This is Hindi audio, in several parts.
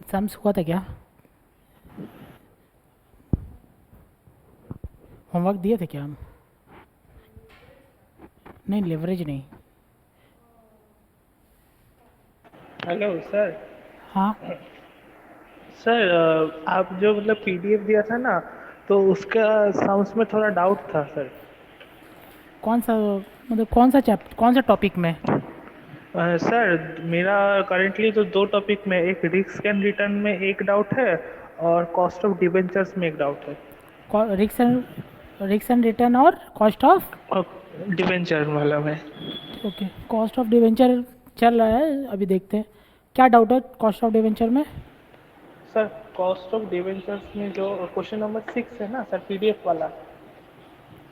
सम्स हुआ था क्या? होमवर्क दिए थे क्या हम? नहीं, लेवरेज नहीं। Hello sir. हाँ। सर आप जो मतलब पीडीएफ दिया था ना, तो उसका साउंड्स में थोड़ा डाउट था सर। कौन सा, मतलब कौन सा चैप्टर, कौन सा टॉपिक में? सर मेरा करेंटली तो दो टॉपिक में, एक रिस्क एंड रिटर्न में एक डाउट है और कॉस्ट ऑफ डिबेंचर्स में एक डाउट है। रिक्स एंड रिटर्न और कॉस्ट ऑफ। और डिबेंचर वाला में। ओके, कॉस्ट ऑफ डिवेंचर चल रहा है, अभी देखते हैं क्या डाउट है कॉस्ट ऑफ डिवेंचर में। सर कॉस्ट ऑफ डिबेंचर्स में जो क्वेश्चन नंबर 6 है ना सर, पीडीएफ वाला।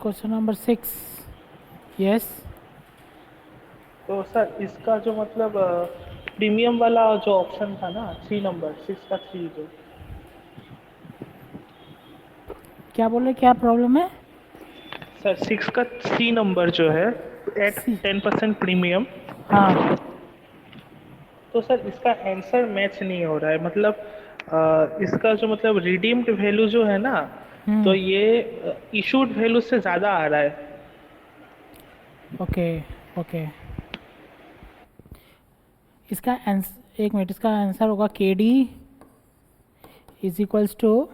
Question number 6। यस। तो सर इसका जो मतलब प्रीमियम वाला जो ऑप्शन था ना, 3 नंबर 6 का 3 जो। क्या बोल रहे, क्या प्रॉब्लम है? सर 6 का 3 नंबर जो है, एट सी। 10% प्रीमियम। हाँ। तो सर इसका आंसर मैच नहीं हो रहा है, मतलब इसका जो मतलब रिडीम्ड वैल्यू जो है ना, तो हम्म। ये इशूड वैल्यू से ज़्यादा आ रहा है। ओके। ओके। इसका आंसर, एक मिनट, इसका आंसर होगा K D is equals to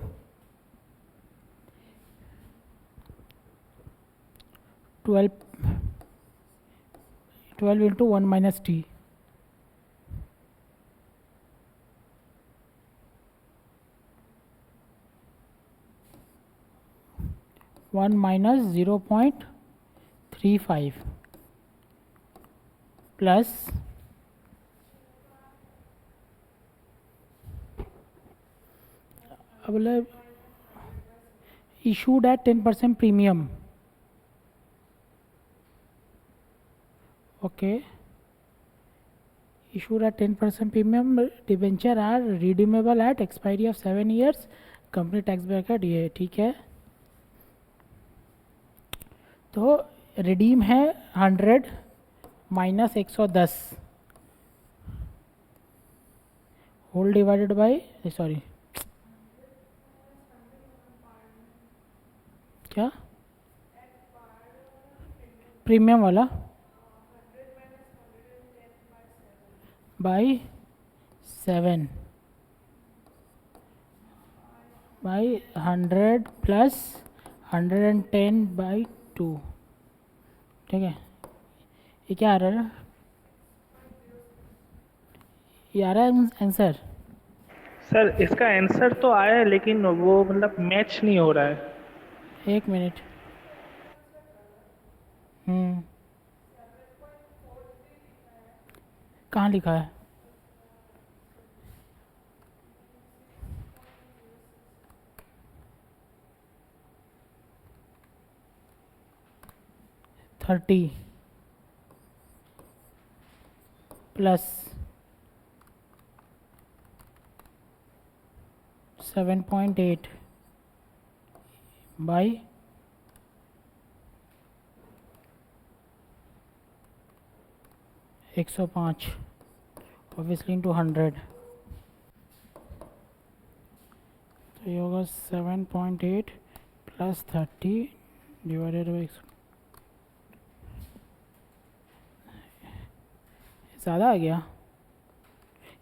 12, 12 into 1 - t। One minus 0.35 plus मतलब issued at 10% premium. Okay. issued at 10% premium, debenture are redeemable at expiry of 7 years, company tax bracket ये ठीक है। तो रिडीम है 100 minus 110 whole divided by, sorry क्या, प्रीमियम वाला बाई 7 बाई 100 प्लस 110/2। ठीक है, ये क्या आ रहा है? ये आ रहा है आंसर। सर इसका आंसर तो आया है, लेकिन वो मतलब मैच नहीं हो रहा है। एक मिनट। हम्म। कहाँ लिखा है? Thirty plus 7.8 by 105, obviously into 100। तो ये होगा 7.8 प्लस 30 डिवाइडेड बाई, ज़्यादा आ गया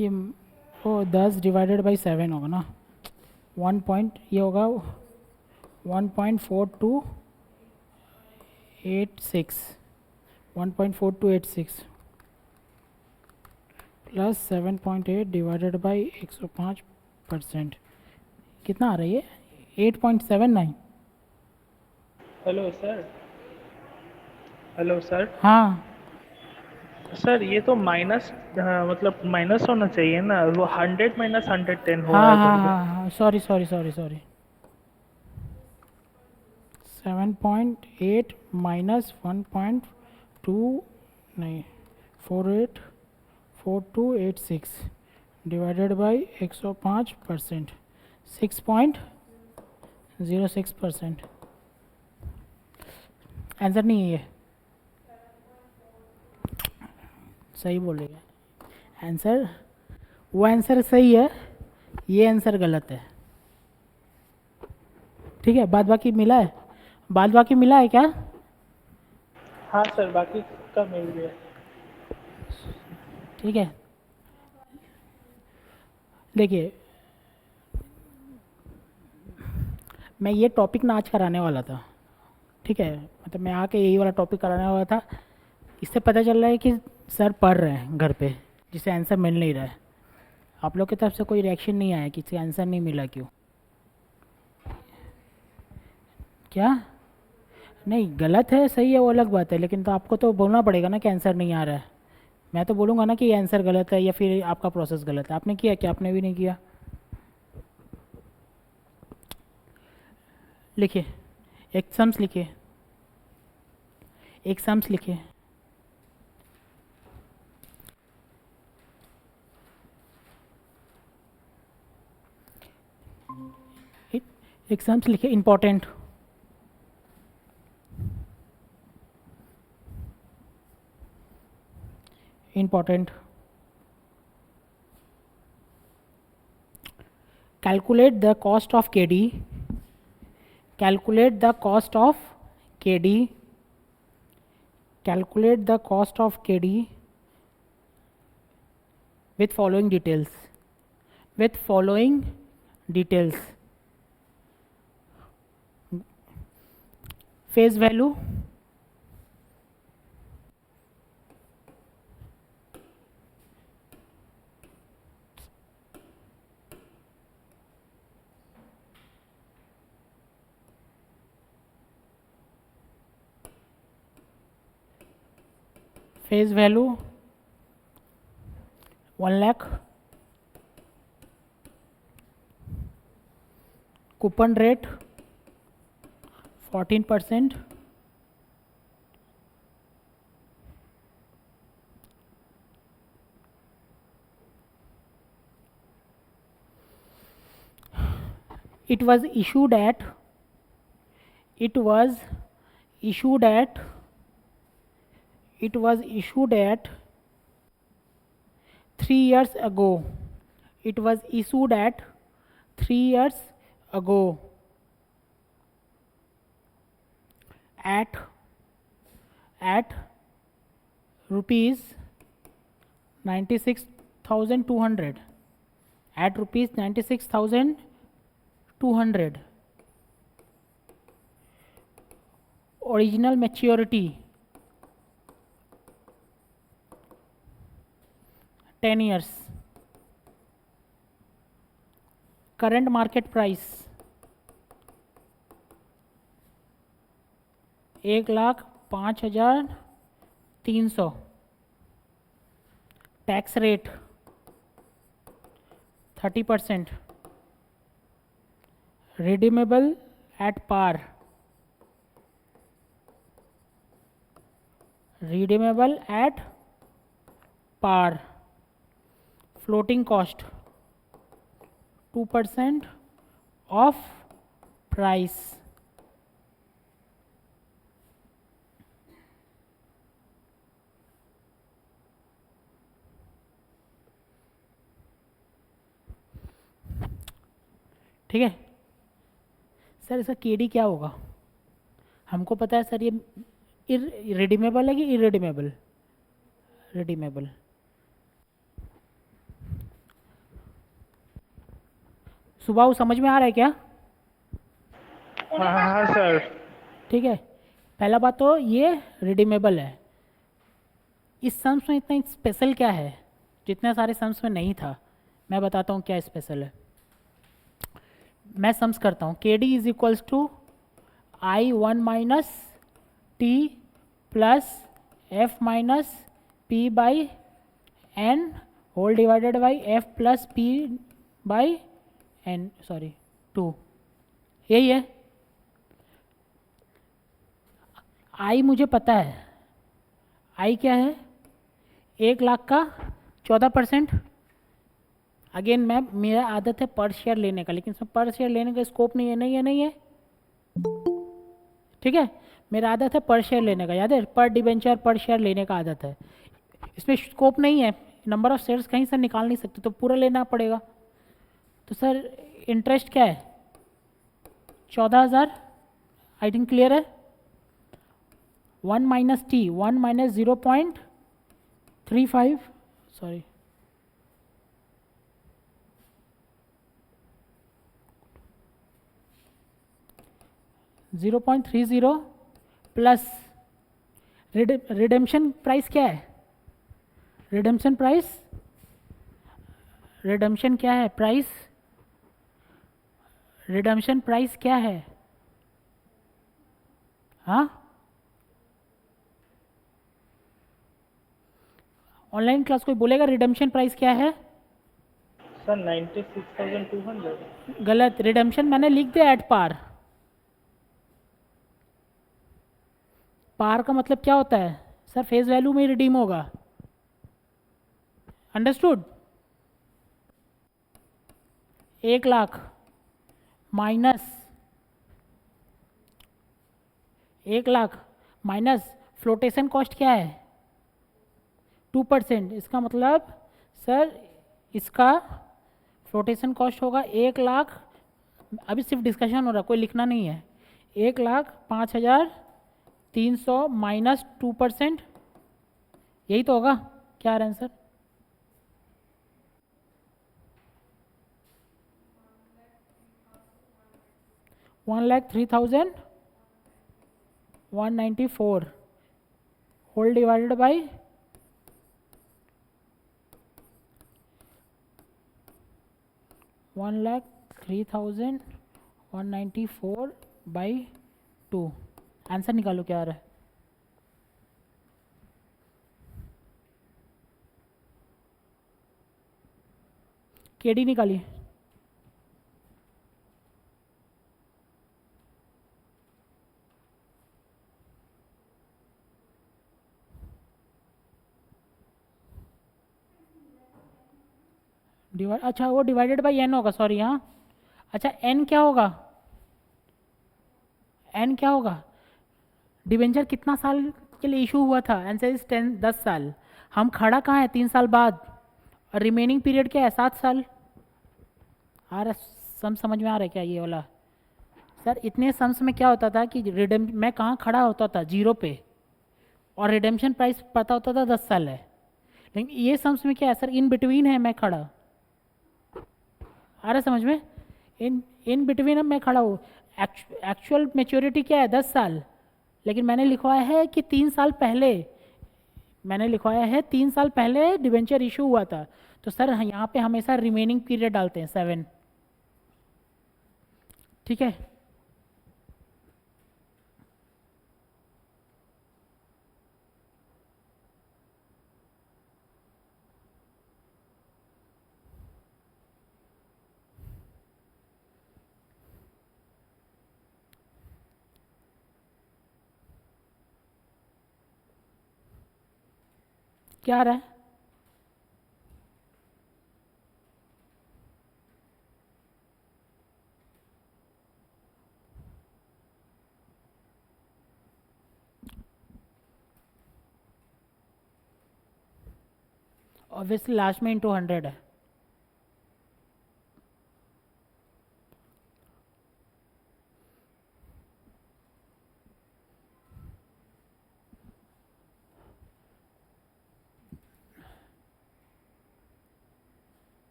ये। वो 10 डिवाइडेड बाई 7 होगा ना, 1 पॉइंट, ये होगा 1.4286, 1.4286 प्लस 7.8 डिवाइडेड बाई 105%, कितना आ रही है? 8.79। Hello sir. Hello sir. हाँ। सर ये तो माइनस, मतलब माइनस होना चाहिए ना, वो 100 - 110 हो रहा हाँ है हाँ इधर पे। हाँ हाँ, sorry sorry sorry sorry. 7.8 minus 1.2, नहीं, 484286 डिवाइडेड बाई 105%, 6.06%। आंसर नहीं है ये, सही बोलेगा आंसर, वो आंसर सही है ये आंसर गलत है। ठीक है, बाद बाकी मिला है, बाद बाकी मिला है क्या? हाँ सर, बाकी का मिल गया। ठीक है, देखिए मैं ये टॉपिक ना आज कराने वाला था। ठीक है, मतलब मैं आके यही वाला टॉपिक कराने वाला था। इससे पता चल रहा है कि सर पढ़ रहे हैं घर पे, जिसे आंसर मिल नहीं रहा है। आप लोग की तरफ से कोई रिएक्शन नहीं आया कि इसे आंसर नहीं मिला क्यों? क्या? नहीं, गलत है सही है वो अलग बात है, लेकिन तो आपको तो बोलना पड़ेगा ना कि आंसर नहीं आ रहा है। मैं तो बोलूँगा ना कि ये आंसर गलत है या फिर आपका प्रोसेस गलत है। आपने किया क्या? आपने भी नहीं किया। लिखिए, एक सम्स लिखिए, एक सम्स लिखिए। एक सम्स लिखिए, important. Important. Calculate the cost of KD. Calculate the cost of KD. Calculate the cost of KD with following details. With following details. Face value. Face value 1 lakh. Coupon rate 14%. It was issued at 3 years ago. It was issued at 3 years ago at rupees 96,200. At rupees 96,200. Original maturity 10 years. Current market price 1,05,300. Tax rate 30%. Redeemable at par. Redeemable at par. Floating cost 2% of price. ठीक है सर, इसका केडी क्या होगा? हमको पता है सर, ये रिडीमेबल है कि इरेडीमेबल? रिडीमेबल। सुबह वो समझ में आ रहा है क्या? हाँ हाँ सर। ठीक है, पहला बात तो ये रिडीमेबल है। इस सम्स में इतना स्पेशल क्या है जितने सारे सम्स में नहीं था? मैं बताता हूँ क्या स्पेशल है। मैं सम्स करता हूँ। K D is equals to I1 minus T plus F minus P by N whole divided by F plus P by N, sorry 2। यही है। आई मुझे पता है, आई क्या है? 1 लाख का 14%। अगेन मेरा आदत है पर शेयर लेने का, लेकिन इसमें पर शेयर लेने का स्कोप नहीं है, नहीं है। ठीक है, मेरा आदत है पर शेयर लेने का, याद है? पर डिबेंचर पर शेयर लेने का आदत है। इसमें स्कोप नहीं है, नंबर ऑफ शेयर्स कहीं से निकाल नहीं सकते, तो पूरा लेना पड़ेगा। तो सर इंटरेस्ट क्या है? 14,000। आई थिंक क्लियर है। 1 minus T, 1 minus 0.35, sorry, zero point three zero plus redemption price क्या है? रिडेम्पशन प्राइस, रिडेम्पशन क्या है? प्राइस, रिडेम्पशन प्राइस क्या है? हाँ, ऑनलाइन क्लास कोई बोलेगा रिडेम्पशन प्राइस क्या है? सर 96,200। गलत, रिडेम्पशन मैंने लिख दिया एट पार। पार का मतलब क्या होता है सर? फेस वैल्यू में ही रिडीम होगा। Understood? 1,00,000 minus 1,00,000 minus flotation cost क्या है? 2%। इसका मतलब सर इसका फ्लोटेशन कॉस्ट होगा 1,00,000। अभी सिर्फ डिस्कशन हो रहा है, कोई लिखना नहीं है। 1,05,300 माइनस 2%, यही तो होगा। क्या आ रहा है answer? $1,03,194 whole divided by 1,03,194 by 2। Answer निकालो क्या आ रहा है। केडी निकालिए। अच्छा वो डिवाइडेड बाई एन होगा, सॉरी। हाँ, अच्छा एन क्या होगा? एन क्या होगा? डिवेंचर कितना साल के लिए इशू हुआ था? आंसर इज 10 साल। हम खड़ा कहाँ है? 3 साल बाद। और रिमेनिंग पीरियड क्या है? 7 साल। आ रहा सम समझ में आ रहा है क्या ये वाला? सर इतने सम्स में क्या होता था कि मैं कहाँ खड़ा होता था? जीरो पे। और रिडेम्पशन प्राइस पता होता था 10 साल है। लेकिन ये सम्स में क्या है सर? इन बिटवीन है मैं खड़ा। आ रहा है समझ में? इन इन बिटवीन अब मैं खड़ा हूँ। एक्चुअल मेच्योरिटी क्या है? 10 साल। लेकिन मैंने लिखवाया है कि 3 साल पहले, मैंने लिखवाया है 3 साल पहले डिवेंचर इशू हुआ था। तो सर यहाँ पे हमेशा रिमेनिंग पीरियड डालते हैं 7। ठीक है। क्या आ रहा है? ऑब्वियसली लास्ट में इंटू 100 है।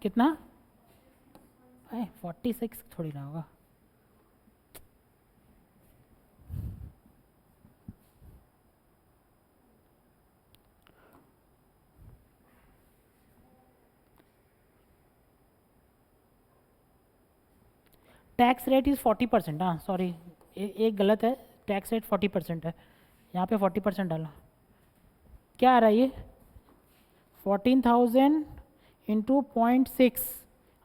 कितना? 46 थोड़ी ना होगा। Tax rate is 40%। हाँ सॉरी, एक गलत है। टैक्स रेट 40% है, यहाँ पे 40% डाला। क्या आ रहा है ये? 14,000 इंटू 0.6,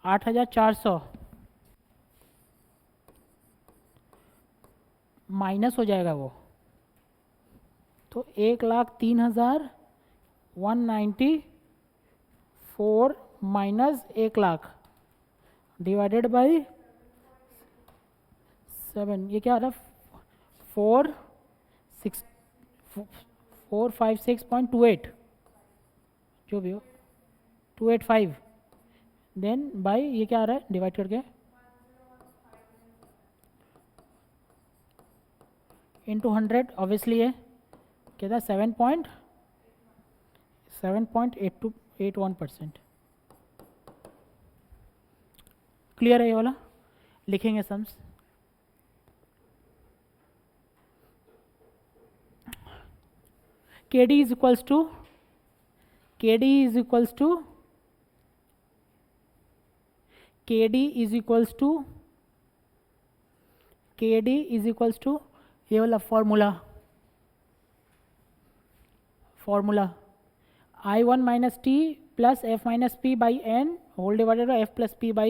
8,400 माइनस हो जाएगा वो। तो 1,03,194 माइनस 1,00,000 डिवाइडेड बाई 7। ये क्या आ रहा है? 460 456.28 जो भी हो 285 देन बाय ये क्या आ रहा है डिवाइड करके इंटू 100 ऑब्वियसली है क्या था 7.81%। क्लियर है ये वाला? लिखेंगे sums. KD is equals to KD is equals to KD is equals to KD is equals to ये वाला formula I1 minus T plus F minus P by N whole divided by F plus P by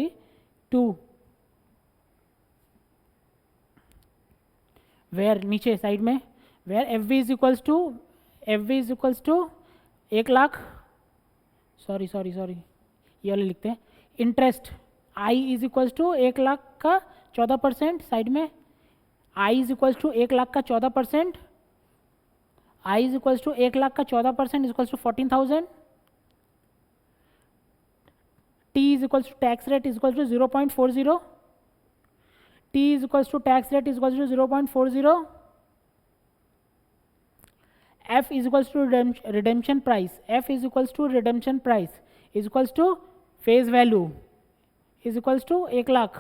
2 where नीचे साइड में where FV is equals to 1 lakh sorry ये वाले लिखते हैं interest I is equals to 1 lakh का 14% साइड में I is equals to 1 lakh का 14% I is equals to 1 lakh का 14% is equals to 14,000 T is equals to tax rate is equals to 0.40 T is equals to tax rate is equals to 0.40 F is equals to redemption price. F is equals to redemption price is equals to face value is equals to 1 lakh.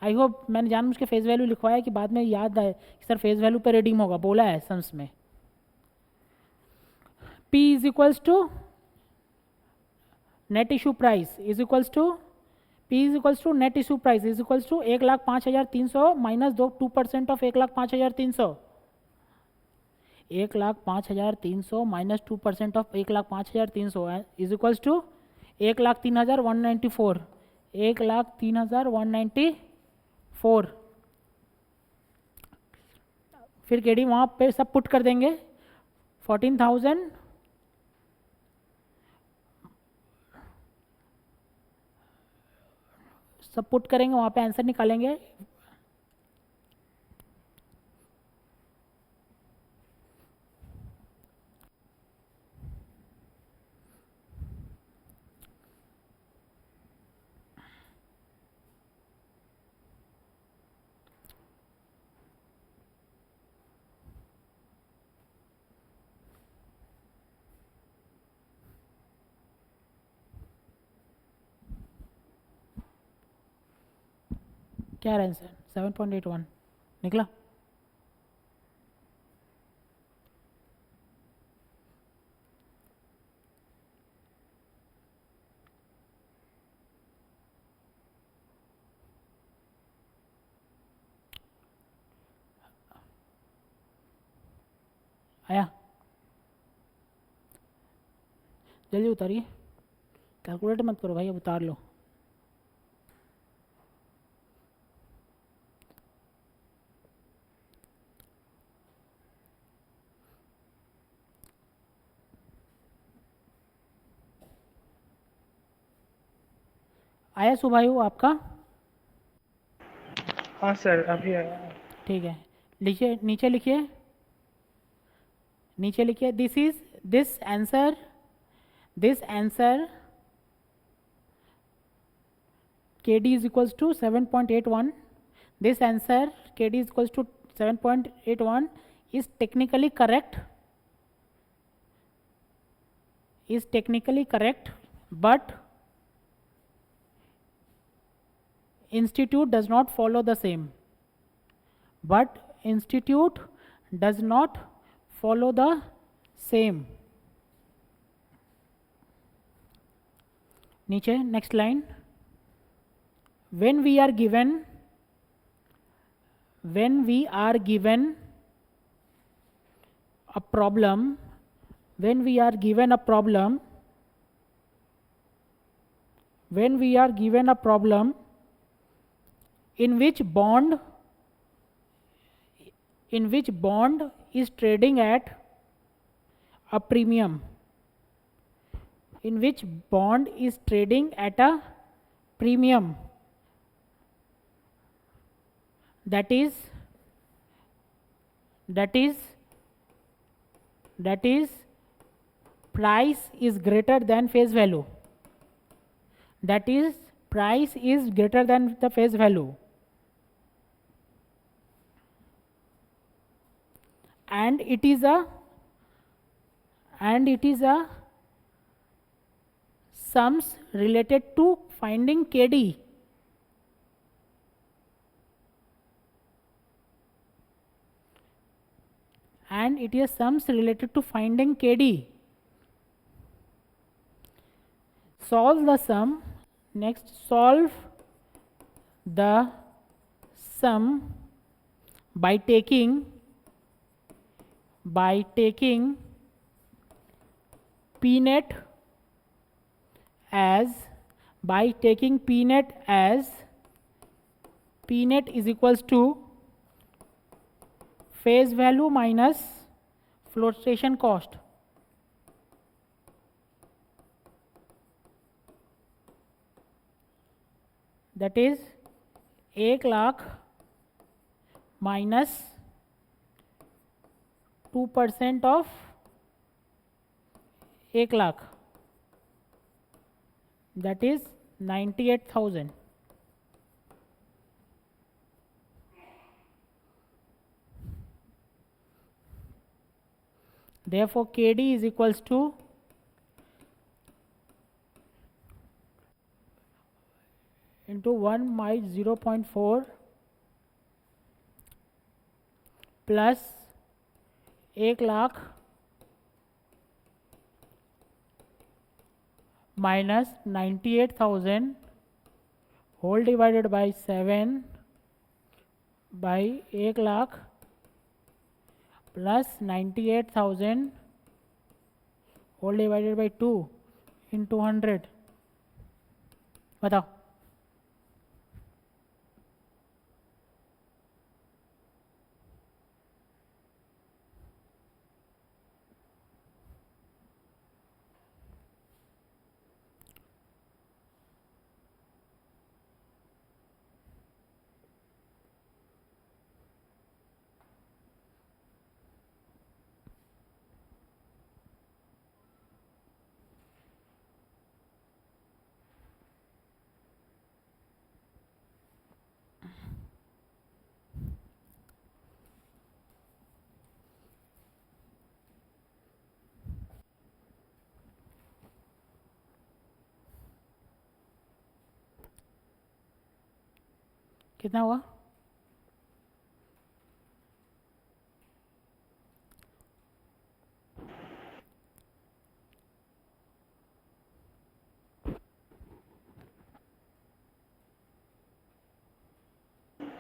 I hope मैंने जानबूझ के फेस वैल्यू लिखवाया कि बाद में याद आए कि सर फेस वैल्यू पे रिडीम होगा, बोला है सम्स में। P is equals to net issue price is equals to P is equals to net issue price is equals to 1,05,300 minus 2% of 1,05,300 1,05,300 minus 2% of 1,05,300 is equals to 1,03,194 1,03,194 फिर केडी वहाँ पे सब पुट कर देंगे 14,000 सब पुट करेंगे वहाँ पे आंसर निकालेंगे क्या है आंसर 7.81 निकला। आया जल्दी उतारिए, कैलकुलेटर मत करो भाई, अब उतार लो। आया सुभायु आपका? हाँ सर अभी आया। ठीक है, लिखिए नीचे लिखिए this answer KD is equals to 7.81 this answer KD is equals to 7.81 is technically correct but institute does not follow the same नीचे next line when we are given a problem in which bond is trading at a premium that is that is price is greater than face value, that is price is greater than the face value, and it is a sums related to finding KD. And it is sums related to finding KD. Solve the sum. Next, solve the sum by taking P net as P net is equals to face value minus flotation cost. That is 1,00,000 minus 2% of 1,00,000, that is 98,000. Therefore, KD is equals to into 1 minus 0.4 plus 1,00,000 minus 98,000 whole divided by 7 by 1,00,000 plus 98,000 whole divided by 2 into 100. बताओ कितना हुआ?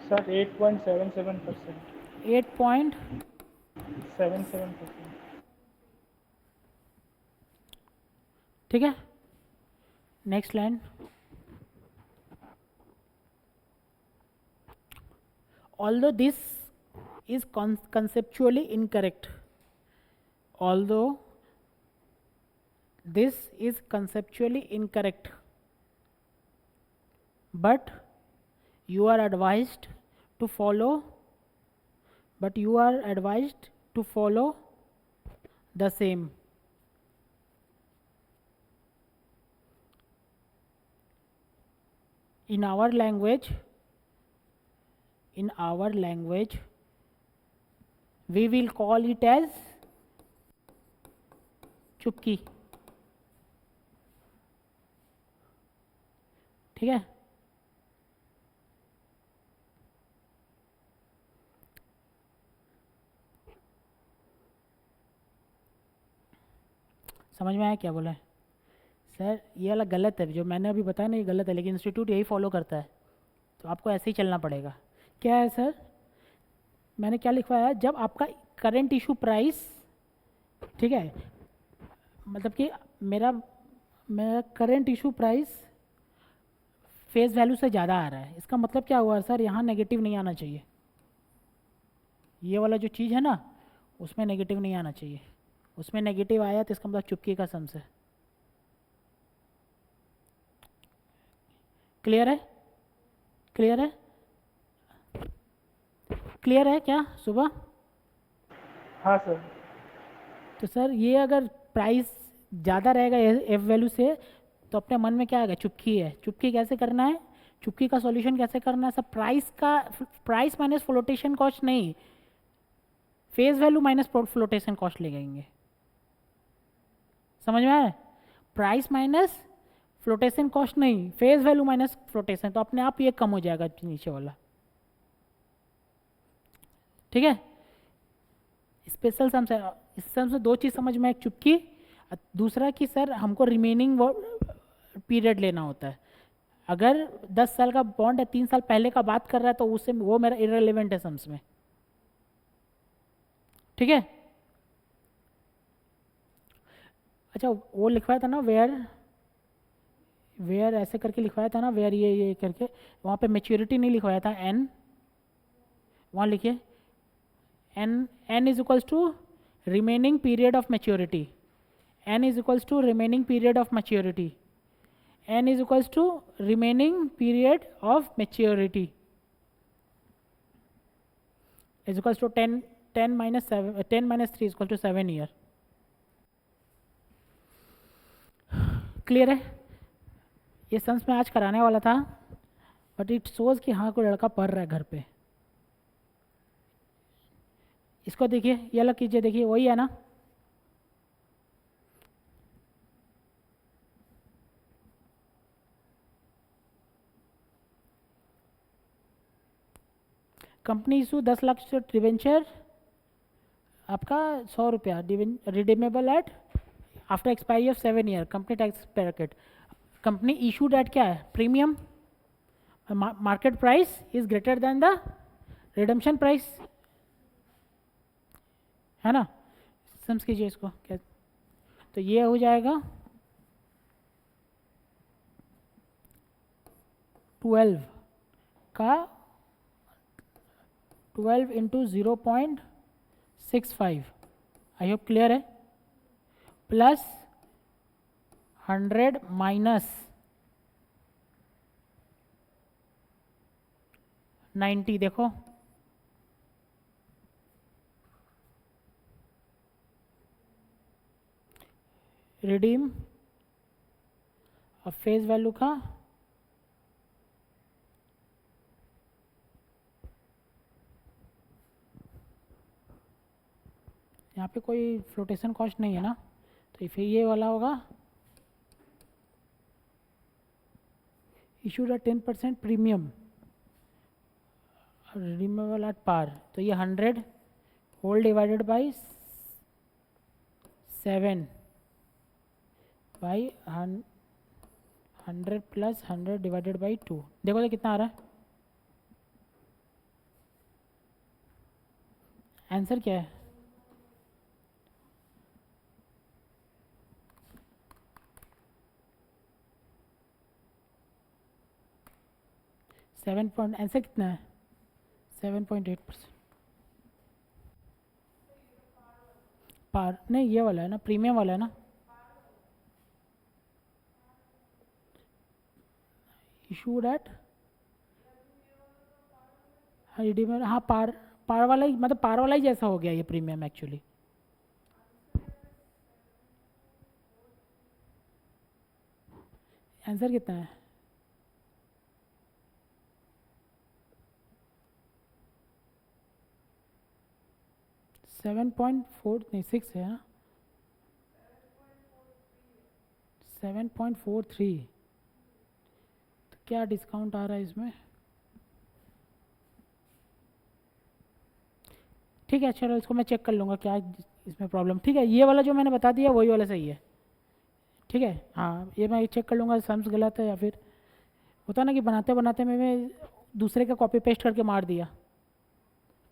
सर 8.77%। 8.77%। ठीक है, next line. Although this is conceptually incorrect, but you are advised to follow the same. In our language we will call it as चुपकी। ठीक है, समझ में आया क्या बोला है? सर ये वाला गलत है, जो मैंने अभी बताया ना ये गलत है, लेकिन इंस्टीट्यूट यही फॉलो करता है, तो आपको ऐसे ही चलना पड़ेगा। क्या है सर, मैंने क्या लिखवाया है, जब आपका करंट इशू प्राइस, ठीक है, मतलब कि मेरा current issue price face value से ज़्यादा आ रहा है, इसका मतलब क्या हुआ सर, यहाँ नेगेटिव नहीं आना चाहिए, ये वाला जो चीज़ है ना उसमें नेगेटिव नहीं आना चाहिए, उसमें नेगेटिव आया तो इसका मतलब चुपके का सम्स है। क्लियर है? क्लियर है क्या सुबह? हाँ सर। तो सर ये अगर प्राइस ज़्यादा रहेगा एफ वैल्यू से तो अपने मन में क्या आएगा, चुपकी है। चुपकी कैसे करना है, चुपकी का सॉल्यूशन कैसे करना है, सब प्राइस माइनस फ्लोटेशन कॉस्ट नहीं, phase value minus flotation cost ले जाएंगे। समझ में आया, प्राइस माइनस फ्लोटेशन कॉस्ट नहीं, फेज वैल्यू माइनस फ्लोटेशन, तो अपने आप ये कम हो जाएगा नीचे वाला। ठीक है, स्पेशल सम से इस सम से दो चीज़ समझ में, एक चुपकी, दूसरा कि सर हमको रिमेनिंग पीरियड लेना होता है। अगर 10 साल का बॉन्ड है, 3 साल पहले का बात कर रहा है, तो उससे वो मेरा इररिलेवेंट है सम्स में। ठीक है, अच्छा वो लिखवाया था ना वेयर ऐसे करके लिखवाया था ना, वेयर ये करके, वहाँ पे मेच्योरिटी नहीं लिखवाया था, एन, वहाँ लिखिए N is equals to remaining period of maturity, n is equals to remaining period of maturity, n is equals to remaining period of maturity is equals to 10 minus 7 10 minus 3 is equal to 7 year। Clear है, ये सम्स में आज कराने वाला था, बट इट शोज कि हाँ कोई लड़का पढ़ रहा है घर पे। इसको देखिए, ये अलग कीजिए, देखिए वही है ना, कंपनी इशू 10 लाख डिवेंचर, आपका 100 रुपया redeemable eight after expiry of 7 year, company tax packet, company issued at क्या है, premium, market price is greater than the redemption price, है ना। समझ कीजिए इसको क्या, तो ये हो जाएगा 12 का 12 इंटू 0.65, आई होप क्लियर है, प्लस 100 माइनस 90, देखो रिडीम अब फेस वैल्यू का यहाँ पे कोई फ्लोटेशन कॉस्ट नहीं है ना, तो फिर ये वाला होगा issued at 10% premium redeemable at par, तो ये 100 whole divided by 7 by 100 plus 100 divided by 2, देखो तो कितना आ रहा है, आंसर क्या है, आंसर कितना है 7.8%। पार नहीं, ये वाला है ना, प्रीमियम वाला है ना, इशूड एट रिडीमेबल, हाँ पार वाला ही, मतलब पार वाला ही जैसा हो गया ये प्रीमियम एक्चुअली। आंसर कितना है, सेवन पॉइंट फोर नहीं 6 है ना, 7.43, तो क्या डिस्काउंट आ रहा है इसमें, ठीक है चलो इसको मैं चेक कर लूँगा क्या इसमें प्रॉब्लम। ठीक है, ये वाला जो मैंने बता दिया वही वाला सही है, ठीक है, हाँ ये मैं चेक कर लूँगा सम्स गलत है, या फिर होता ना कि बनाते बनाते मैं दूसरे का कॉपी पेस्ट करके मार दिया।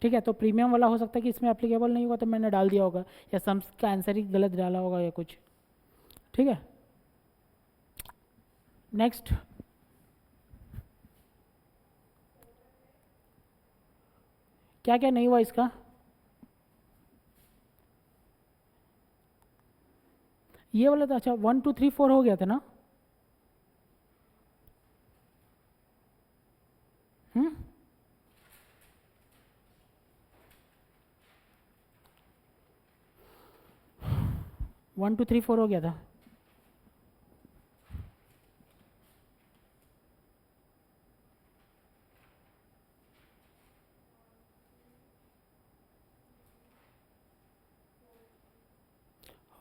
ठीक है, तो प्रीमियम वाला हो सकता है कि इसमें एप्लीकेबल नहीं होगा, तो मैंने डाल दिया होगा, या सम्स का आंसर ही गलत डाला होगा या कुछ। ठीक है, नेक्स्ट क्या क्या नहीं हुआ इसका, ये वाला तो अच्छा 1 2 3 4 हो गया था ना, 1 2 3 4 हो गया था।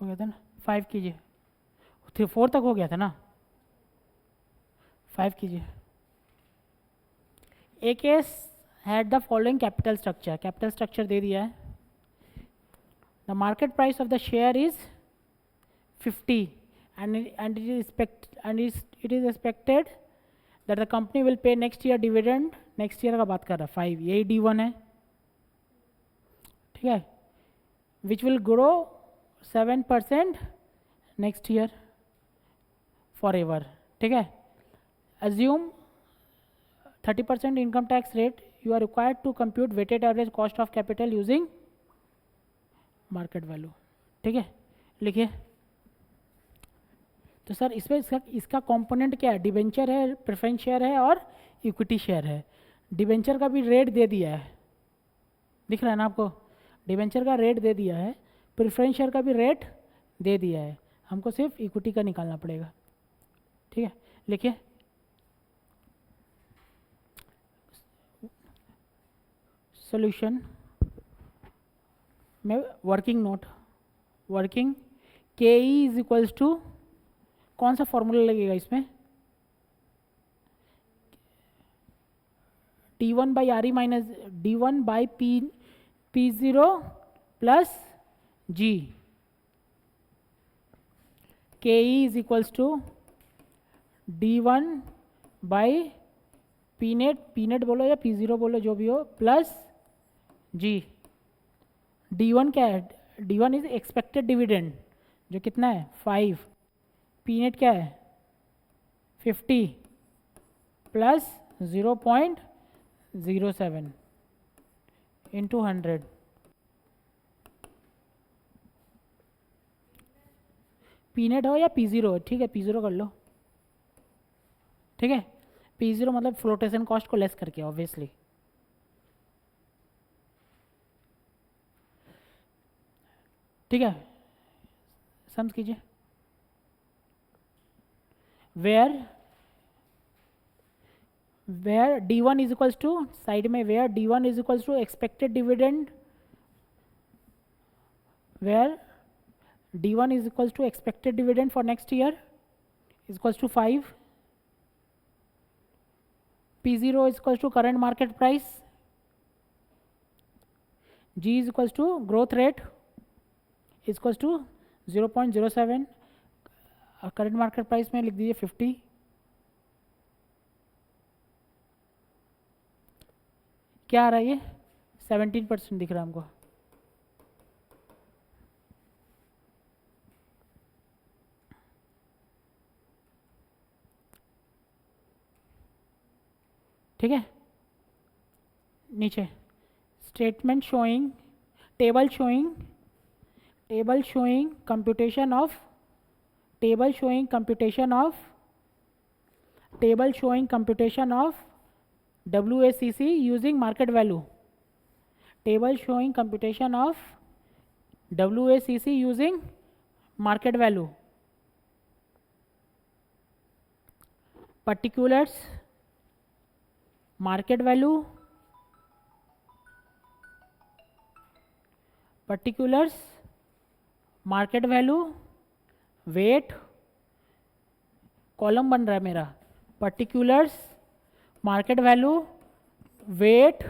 हो गया था ना, 5 कीजिए। 3 4 तक हो गया था ना, 5 कीजिए। A case had the following capital structure दे दिया है। The market price of the share is 50 and it is expected that the company will pay next year dividend, next year का बात कर रहा है 5, यही D1 है, ठीक है, which will grow 7% next year forever, ठीक है। assume 30% income tax rate, you are required to compute weighted average cost of capital using market value, ठीक है। लिखिए। तो सर इसमें इसका कंपोनेंट क्या है? डिबेंचर है, प्रेफरेंस शेयर है और इक्विटी शेयर है। डिबेंचर का भी रेट दे दिया है, दिख रहा है ना आपको? डिबेंचर का रेट दे दिया है, प्रेफरेंस शेयर का भी रेट दे दिया है, हमको सिर्फ इक्विटी का निकालना पड़ेगा, ठीक है। लिखिए। सॉल्यूशन में वर्किंग नोट, वर्किंग के ई इज इक्वल्स टू, कौन सा फॉर्मूला लगेगा इसमें? D1 by R E minus D1 by P0 plus G, K E is equals to D1 by P net बोलो या P0 बोलो, जो भी हो, प्लस G। D1 क्या है? D1 इज एक्सपेक्टेड डिविडेंड, जो कितना है 5, पी नेट क्या है 50 प्लस 0.07 इंटू 100, पी नेट हो या P0 हो, ठीक है, P0 कर लो, ठीक है। P0 मतलब फ्लोटेशन कॉस्ट को लेस करके, ऑब्वियसली। ठीक है, सम्स कीजिए। Where D1 is equals to, side में where D1 is equals to expected dividend, where D1 is equals to expected dividend for next year is equals to 5, P0 is equals to current market price, G is equals to growth rate is equals to 0.07, current market price में लिख दीजिए 50, क्या आ रहा है ये 17% दिख रहा है हमको। ठीक है, नीचे statement showing, table showing computation of, table showing computation of WACC using market value, table showing computation of WACC using market value, particulars market value, weight, column बन रहा है मेरा, particulars market value, weight,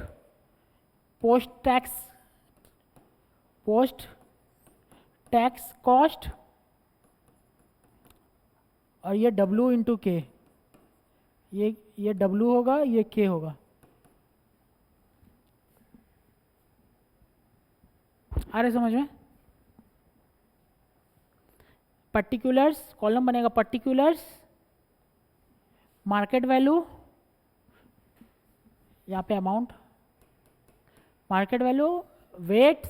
post tax cost, और ये W इंटू के, ये W होगा, ये K होगा। आ रहे समझ में? पर्टिकुलर्स कॉलम बनेगा, पर्टिकुलर्स मार्केट वैल्यू, यहाँ पे amount, market value, weights,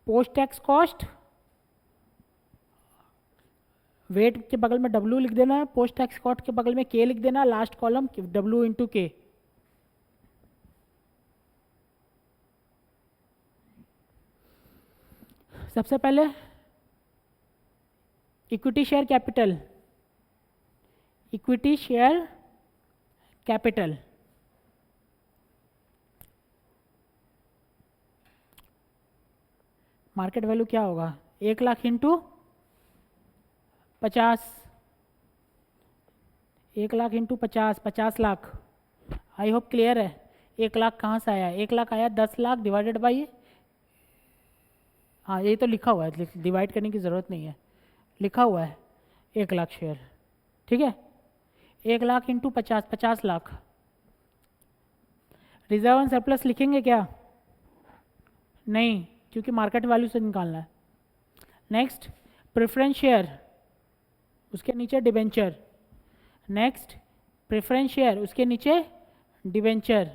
post tax cost, weight के बगल में W लिख देना, पोस्ट टैक्स कॉस्ट के बगल में K लिख देना, last column W into K। सबसे पहले equity share capital, equity share capital, market value क्या होगा? 1,00,000 into 50, 1,00,000 into 50, 50 lakh. I hope clear है। 1,00,000 कहाँ से आया? 1,00,000 आया 10 लाख डिवाइडेड बाई, हाँ यही तो लिखा हुआ है, डिवाइड करने की ज़रूरत नहीं है, लिखा हुआ है 1,00,000 शेयर, ठीक है। 1,00,000 into 50, 50 lakh. Reserve and surplus लिखेंगे क्या? नहीं, क्योंकि मार्केट वैल्यू से निकालना है। नेक्स्ट प्रेफरेंस शेयर, उसके नीचे डिबेंचर। नेक्स्ट प्रेफरेंस शेयर, उसके नीचे डिबेंचर।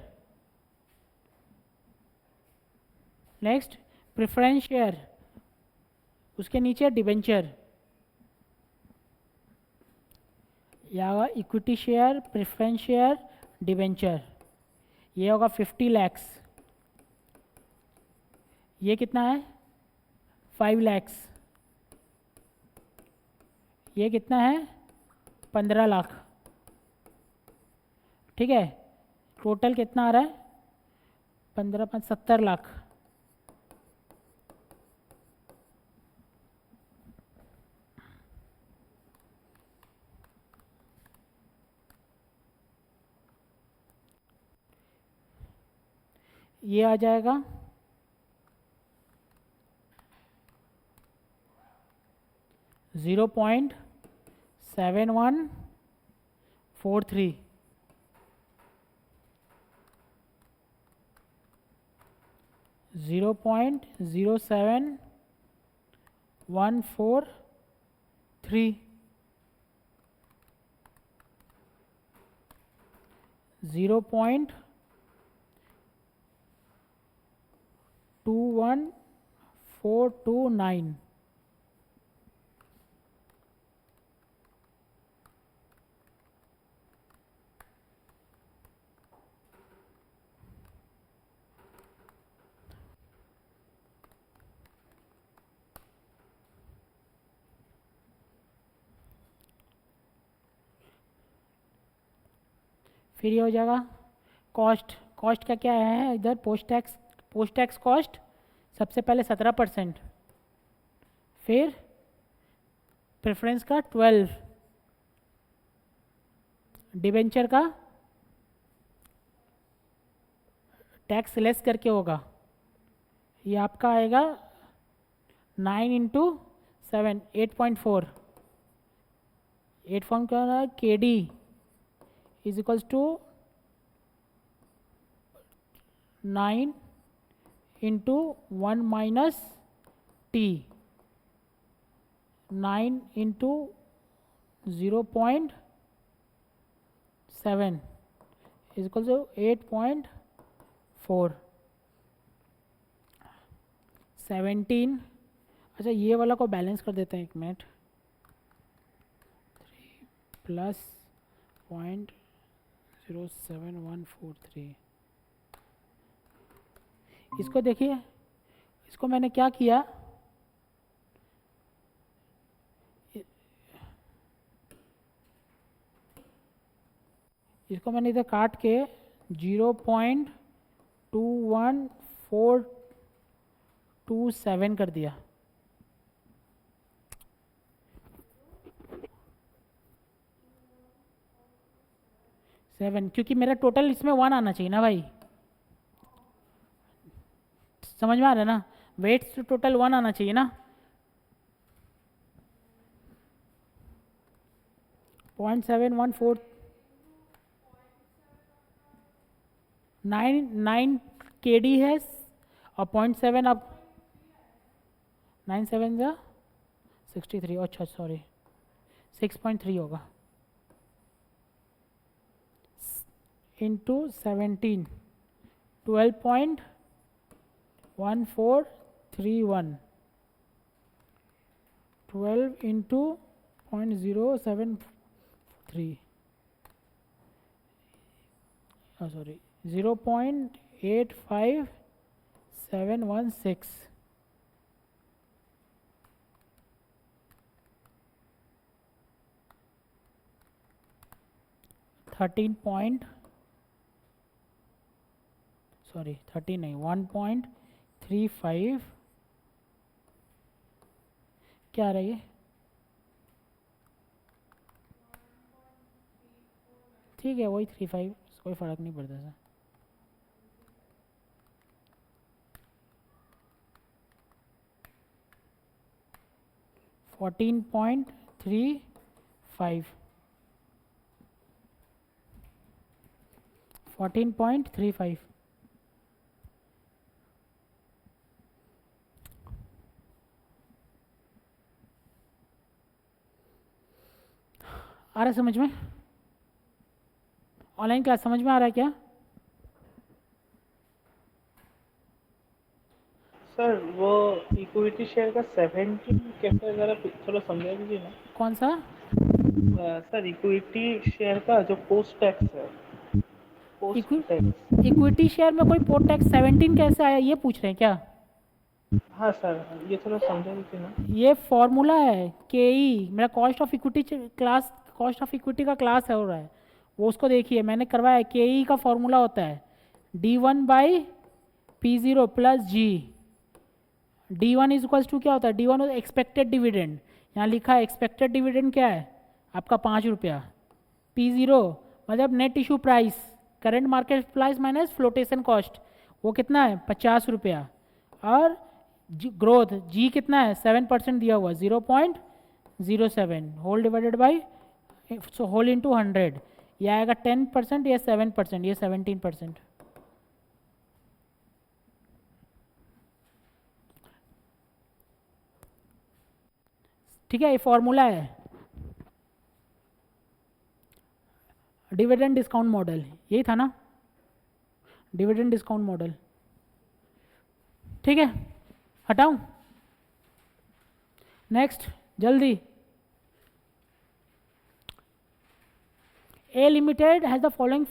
नेक्स्ट प्रेफरेंस शेयर, उसके नीचे डिबेंचर। यह होगा equity share, preference share, debenture. ये होगा 50 लैक्स। ये कितना है? 5 लैक्स। ये कितना है? 15 लाख, ठीक है। टोटल कितना आ रहा है? 15 5 70 लाख। ये आ जाएगा 0.7143, 0.07143, 0.21429। फिर ये हो जाएगा कॉस्ट। कॉस्ट का क्या है इधर? पोस्ट टैक्स कॉस्ट सबसे पहले 17%, फिर प्रेफरेंस का 12, डिबेंचर का टैक्स लेस करके होगा। ये आपका आएगा 9 इंटू 7, 8.4। 8 फॉर्म क्या होना है? K D is equals to 9 into 1 minus T, 9 into 0.7 is equal to 8.4, 17। अच्छा ये वाला को बैलेंस कर देते हैं, 1 मिनट। 3 प्लस 0.07143, इसको देखिए, इसको मैंने क्या किया, इसको मैंने इधर काट के 0.21427 कर दिया। सेवन, क्योंकि मेरा टोटल इसमें 1 आना चाहिए ना भाई, समझ में आ रहा है ना? वेट्स तो टोटल 1 आना चाहिए ना। 0.714 9 के डी है, और 0.7 आप 9 7 जा 63, अच्छा सॉरी 6.3 होगा into 17, 12.1431, 12 into 0.073, sorry 0.85716, 13 point, sorry 13 नहीं, 1.35 क्या रही है, ठीक है वही 35, कोई फ़र्क नहीं पड़ता sir. Fourteen point three five, 14.35। आ रहा है समझ में? ऑनलाइन क्लास समझ में आ रहा है क्या? सर वो इक्विटी शेयर का 17 कैसे, ज़रा थोड़ा समझा दीजिए ना। कौन सा? सर इक्विटी शेयर का जो पोस्ट टैक्स है, पोस्ट टैक्स। इक्विटी शेयर में कोई पोर्ट टैक्स 17 कैसे आया, ये पूछ रहे हैं क्या? हाँ सर, ये थोड़ा समझा दीजिए ना। ये फॉर्मूला है के ई, मेरा cost of equity class, cost of equity का क्लास है हो रहा है, वो उसको देखिए मैंने करवाया है। के ई का फॉर्मूला होता है D1/P0 plus G. D1 is equals to क्या होता है, D1 एक्सपेक्टेड डिविडेंड, यहाँ लिखा है एक्सपेक्टेड डिविडेंड क्या है आपका 5 रुपया। P0 मतलब net issue price, current market price minus flotation cost, वो कितना है 50 रुपया। और ग्रोथ जी कितना है 7% दिया हुआ, 0.07 whole divided by whole into 100, ये आएगा 10% या 7%, ये 17%। ठीक है, ये फॉर्मूला है डिविडेंड डिस्काउंट मॉडल, यही था ना डिविडेंड डिस्काउंट मॉडल। ठीक है, हटाऊं? नेक्स्ट जल्दी। A limited has the following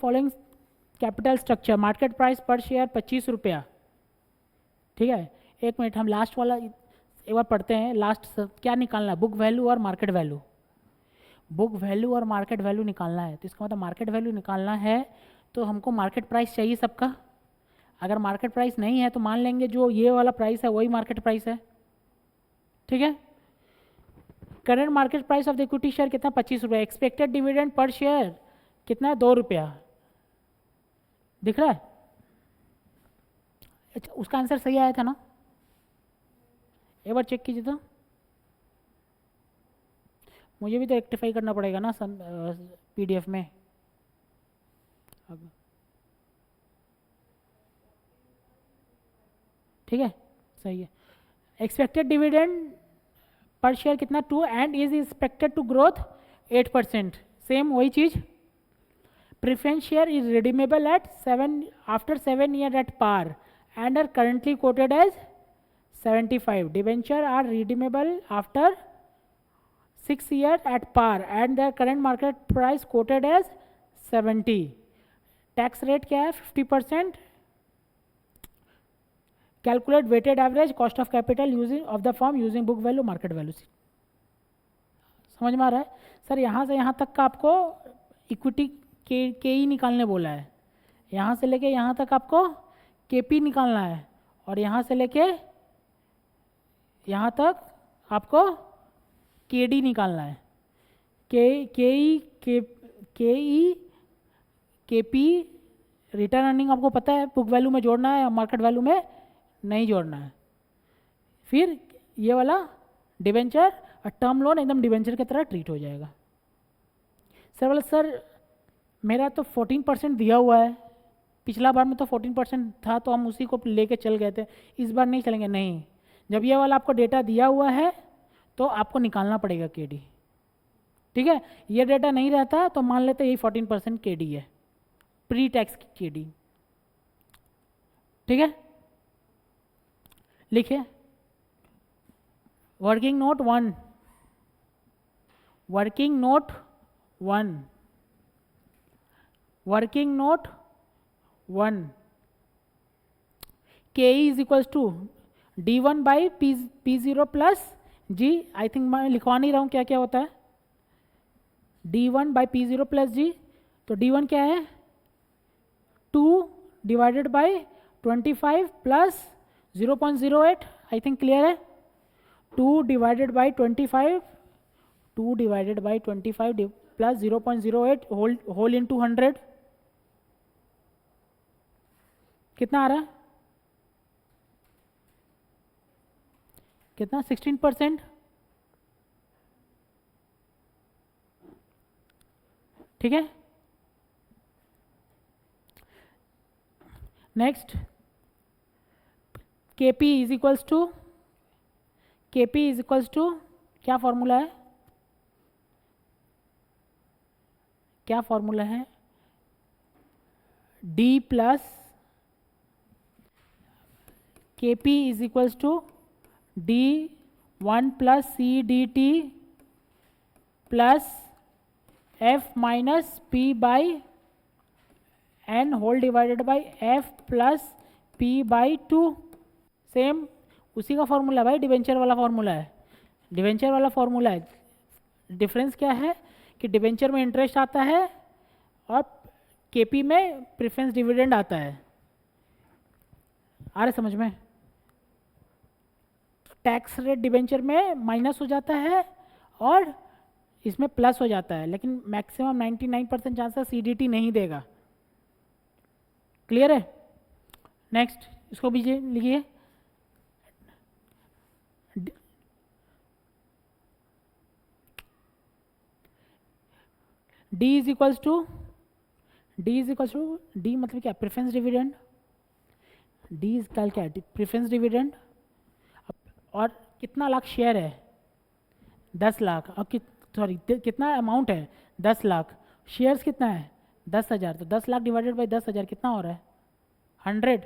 capital structure, market price per share 25 रुपया। ठीक है, एक मिनट, हम लास्ट वाला एक बार पढ़ते हैं। लास्ट क्या निकालना है, बुक वैल्यू और मार्केट वैल्यू। बुक वैल्यू और मार्केट वैल्यू निकालना है, तो इसका मतलब मार्केट वैल्यू निकालना है तो हमको मार्केट प्राइस चाहिए सबका। अगर मार्केट प्राइस नहीं है तो मान लेंगे जो ये वाला प्राइस है वही मार्केट प्राइस है। ठीक है, current market price of the equity share कितना 25 रुपया, एक्सपेक्टेड डिविडेंड पर शेयर कितना है 2 रुपया, दिख रहा है? अच्छा, उसका आंसर सही आया था ना, एक बार चेक कीजिए तो। मुझे भी तो रेक्टिफाई करना पड़ेगा ना पीडीएफ में। ठीक है, सही है। एक्सपेक्टेड डिविडेंड पर शेयर कितना 2 and is expected to growth 8%, same वही चीज। Preference share is redeemable at 7 after 7 year at par and are currently quoted as 75। Debenture are redeemable after 6 years at par and their current market price quoted as 70। Tax rate क्या है 50%। Calculate weighted average cost of capital using of the firm using book value market value. समझ में आ रहा है सर? यहाँ से यहाँ तक का आपको इक्विटी के ही निकालने बोला है, यहाँ से लेके यहाँ तक आपको केपी निकालना है, और यहाँ से लेके यहाँ तक आपको केडी निकालना है। केपी रिटर्न अर्निंग आपको पता है बुक वैल्यू में जोड़ना है, मार्केट वैल्यू में नहीं जोड़ना है। फिर ये वाला डिवेंचर और टर्म लोन एकदम डिवेंचर की तरह ट्रीट हो जाएगा। सर बोला सर मेरा तो 14% दिया हुआ है, पिछला बार में तो 14% था तो हम उसी को लेके चल गए थे, इस बार नहीं चलेंगे। नहीं, जब ये वाला आपको डेटा दिया हुआ है तो आपको निकालना पड़ेगा केडी। ठीक है, ये डेटा नहीं रहता तो मान लेते यही 14% केडी है, प्री टैक्स केडी। ठीक है, लिखिए working note 1, working note 1, working note 1, K is equals to D1/P0 plus G. I think मैं लिखवा नहीं रहा हूँ क्या क्या होता है। D1/P0 प्लस जी, तो D1 क्या है, 2 divided by 25 plus 0.08, I think clear है। 2 divided by 25, 2 divided by 25 plus 0.08 whole into 100, कितना आ रहा है, कितना, 16%। ठीक है, next KP is equals to, KP is equals to, क्या फॉर्मूला है, क्या फॉर्मूला है, D plus KP is equals to D1 plus CDT plus F minus P by N whole divided by F plus P by 2। Same उसी का फॉर्मूला भाई, डिवेंचर वाला फॉर्मूला है, डिवेंचर वाला फॉर्मूला है। डिफरेंस क्या है कि डिवेंचर में इंटरेस्ट आता है और KP में प्रेफरेंस डिविडेंड आता है। आ रहे समझ में, टैक्स रेट डिवेंचर में माइनस हो जाता है और इसमें प्लस हो जाता है, लेकिन मैक्सिमम 99% चांसेस CDT नहीं देगा। क्लियर है, नेक्स्ट इसको भी लिखिए, D is equals to, D is equals to, D मतलब क्या, प्रेफरेंस डिविडेंड, D इज कल क्या है, प्रेफरेंस डिविडेंड, और कितना लाख शेयर है, 10 लाख, और सॉरी कितना अमाउंट है, 10 लाख, शेयर्स कितना है, 10,000, तो 10 लाख डिवाइडेड बाई 10,000 कितना हो रहा है, 100,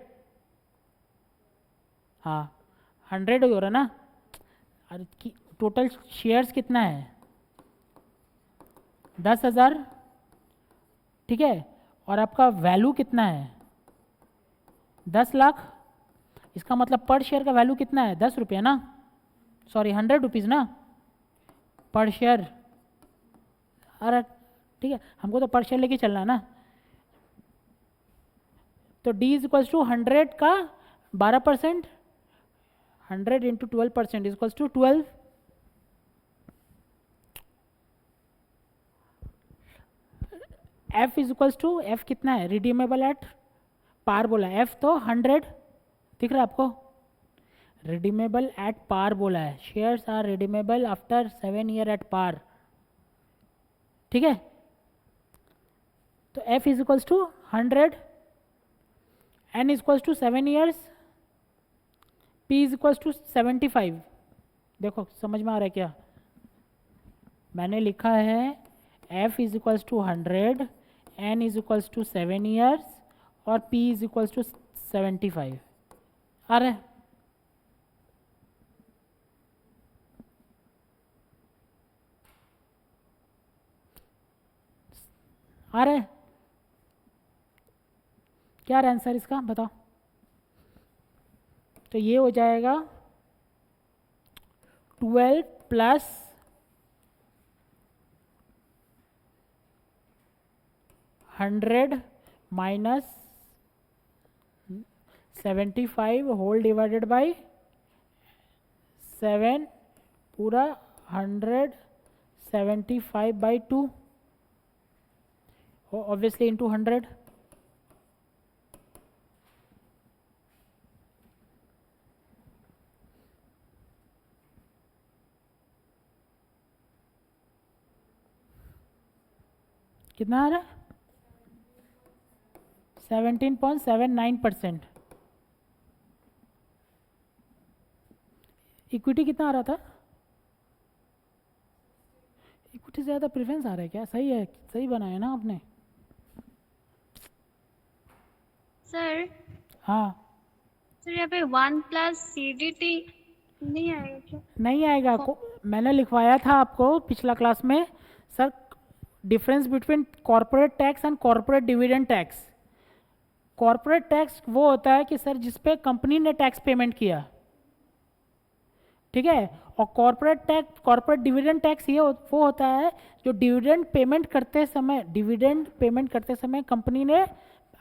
हाँ 100 हो रहा है ना। और टोटल शेयर्स कितना है, 10,000, ठीक है, और आपका वैल्यू कितना है, 10 लाख, इसका मतलब पर शेयर का वैल्यू कितना है, 10 रुपया ना, सॉरी 100 रुपीज़ ना पर शेयर। अरे ठीक है, हमको तो पर शेयर लेके चलना है ना। तो D इज इक्वल्स टू 100 का 12%, 100 into 12% is equals to 12। F is equals to, F कितना है, रिडीमेबल एट पार बोला है, F तो 100 दिख रहा है आपको, रिडीमेबल एट पार बोला है, shares are redeemable after 7 year at par. ठीक है, तो F is equals to 100, N is equals to 7 years, P is equals to 75। देखो समझ में आ रहा है क्या, मैंने लिखा है F is equals to 100, N is equals to 7 years और P इज इक्वल्स टू 75। आ रहा है, आ रहा है, क्या है आंसर इसका बताओ। तो ये हो जाएगा 12 plus 100 minus 75 whole divided by 7 पूरा 175 बाई 2, ऑब्वियसली इंटू 100। कितना आ रहा है, 17.79%। इक्विटी कितना आ रहा था, इक्विटी से ज़्यादा प्रेफरेंस आ रहा है क्या, सही है, सही बनाया ना आपने। सर, हाँ सर यहाँ पे 1 प्लस CDT नहीं आएगा क्या? नहीं आएगा, मैंने लिखवाया था आपको पिछला क्लास में sir, difference between corporate tax and corporate dividend tax. Corporate tax वो होता है कि सर जिस पे कंपनी ने टैक्स पेमेंट किया, ठीक है। और कॉर्पोरेट डिविडेंड टैक्स वो होता है जो डिविडेंड पेमेंट करते समय कंपनी ने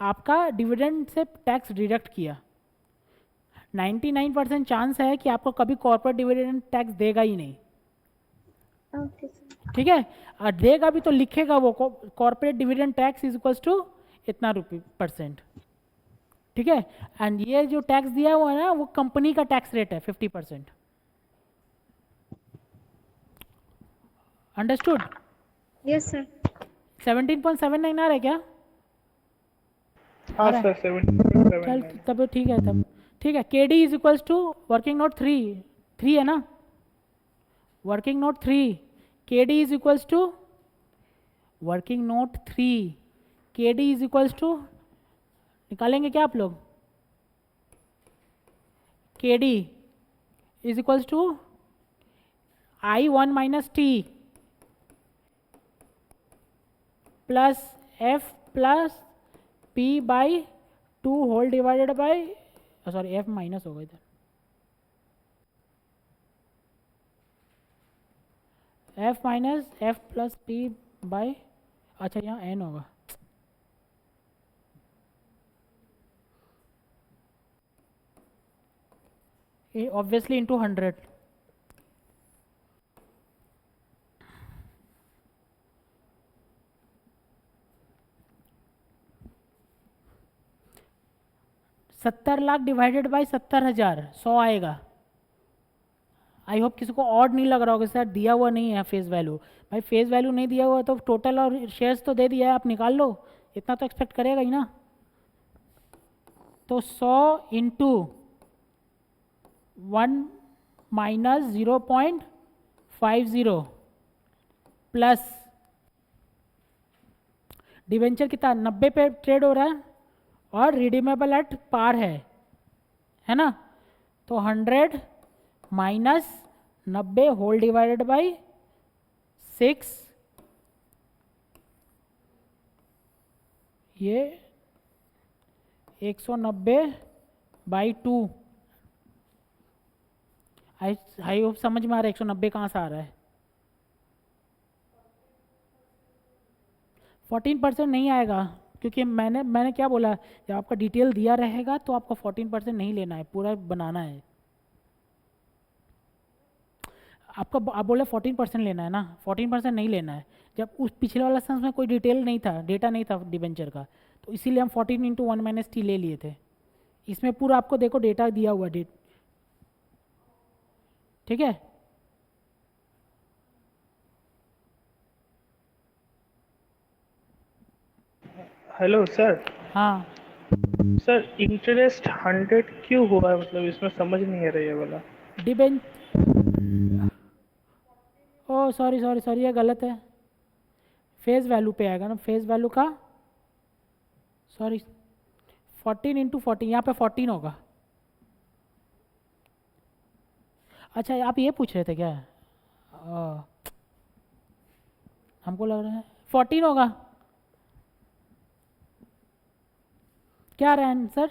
आपका डिविडेंड से टैक्स डिडक्ट किया। 99% चांस है कि आपको कभी कॉर्पोरेट डिविडेंड टैक्स देगा ही नहीं। Okay sir. ठीक है। और देगा भी तो लिखेगा वो corporate dividend tax is equals to इतना %। ठीक है। एंड ये जो टैक्स दिया हुआ है ना वो कंपनी का टैक्स रेट है 50%। अंडरस्टूड। Yes sir. 17.79 आ रहा है क्या? हाँ आ रहा सर, है। 17.79। चल तब ठीक है तब। ठीक है। K D is equals to working note 3 है ना, working note 3 K D is equals to working note 3 K D is equals to निकालेंगे क्या आप लोग? K D is equals to I1 minus T plus F plus P by 2 whole divided by sorry F minus होगा इधर, F minus F plus P by, अच्छा यहाँ एन होगा। Obviously into 100। ₹70,00,000 डिवाइडेड बाई 70,000 100 आएगा। आई होप किसी को ऑड नहीं लग रहा होगा सर, दिया हुआ नहीं है फेस वैल्यू। भाई फेस वैल्यू नहीं दिया हुआ तो टोटल और शेयर्स तो दे दिया है, आप निकाल लो, इतना तो एक्सपेक्ट करेगा ही ना। तो 100 इंटू 1 माइनस 0.50 प्लस डिवेंचर कितना 90 पे ट्रेड हो रहा है और रिडीमेबल एट पार है ना, तो 100 माइनस 90 होल डिवाइडेड बाई 6, ये 190 बाई 2। आई होप समझ में आ रहा है 190 कहाँ से आ रहा है। 14% नहीं आएगा क्योंकि मैंने क्या बोला, जब आपका डिटेल दिया रहेगा तो आपको 14% नहीं लेना है, पूरा बनाना है। आपका आप बोले 14% लेना है ना, 14% नहीं लेना है। जब उस पिछले वाला सेंस में कोई डिटेल नहीं था, डेटा नहीं था डिबेंचर का, तो इसीलिए हम 14 इंटू 1 माइनस टी ले लिए थे। इसमें पूरा आपको देखो डेटा दिया हुआ डेट, ठीक है। Hello sir. हाँ सर इंटरेस्ट 100 क्यों हुआ है, मतलब इसमें समझ नहीं आ रहा ये वाला। डिबेंच ओ सॉरी ये गलत है, फेस वैल्यू पे आएगा ना, फेस वैल्यू का सॉरी 14 इंटू 14, यहाँ पे 14 होगा। अच्छा आप ये पूछ रहे थे क्या? हमको लग रहा है 14 होगा, क्या रहा है आंसर?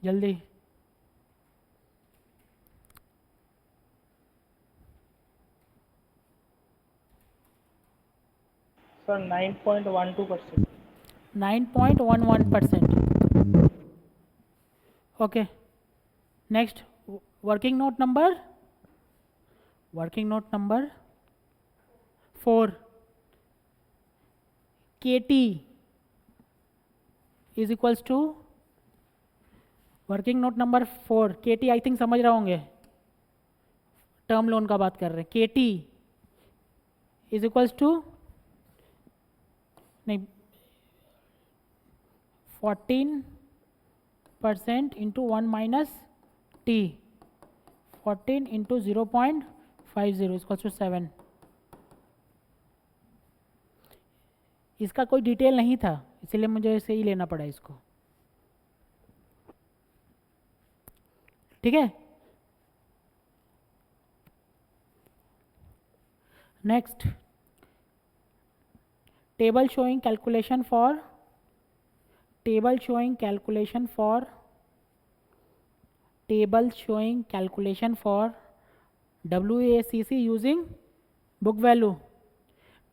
जल्दी sir 9.12%। 9.11%। Okay next, working note number 4 KT is equals to working note number 4 KT, I think समझ रहे होंगे, टर्म लोन का बात कर रहे हैं। KT इज इक्वल्स टू नहीं 14% into 1 minus T, 14 into 0.50 equals to 7। इसका कोई डिटेल नहीं था, इसलिए मुझे ऐसे ही लेना पड़ा इसको। ठीक है, next, table showing calculation for WACC using book value.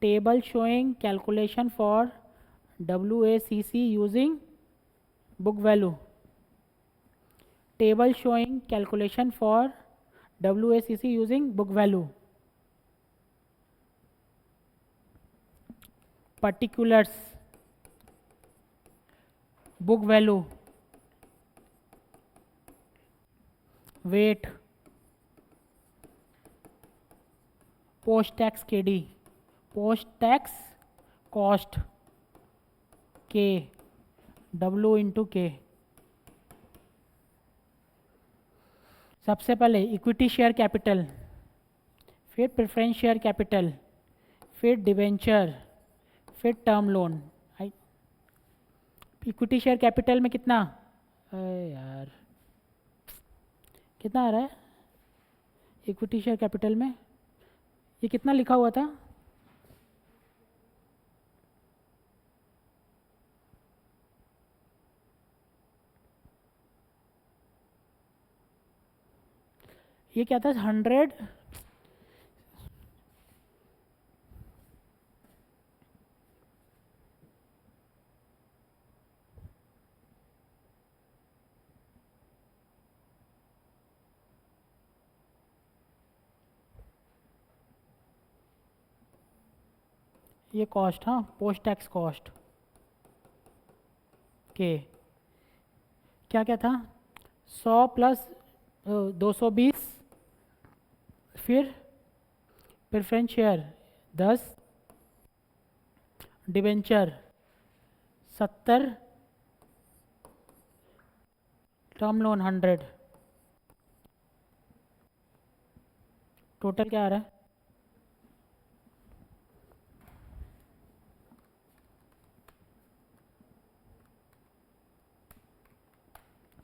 Table showing calculation for WACC using book value. Table showing calculation for WACC using book value. Particulars, book value, weight, post tax KD, post tax cost K, W into K. सबसे पहले इक्विटी शेयर कैपिटल, फिर प्रेफरेंस शेयर कैपिटल, फिर डिवेंचर, फिर term loan. Equity share capital में कितना, अरे यार कितना आ रहा है इक्विटी शेयर कैपिटल में, ये कितना लिखा हुआ था, ये क्या था 100, ये कॉस्ट, हाँ पोस्ट टैक्स कॉस्ट के क्या क्या था 100 प्लस 220, फिर preference share 10, debenture 70, term loan 100, total क्या आ रहा है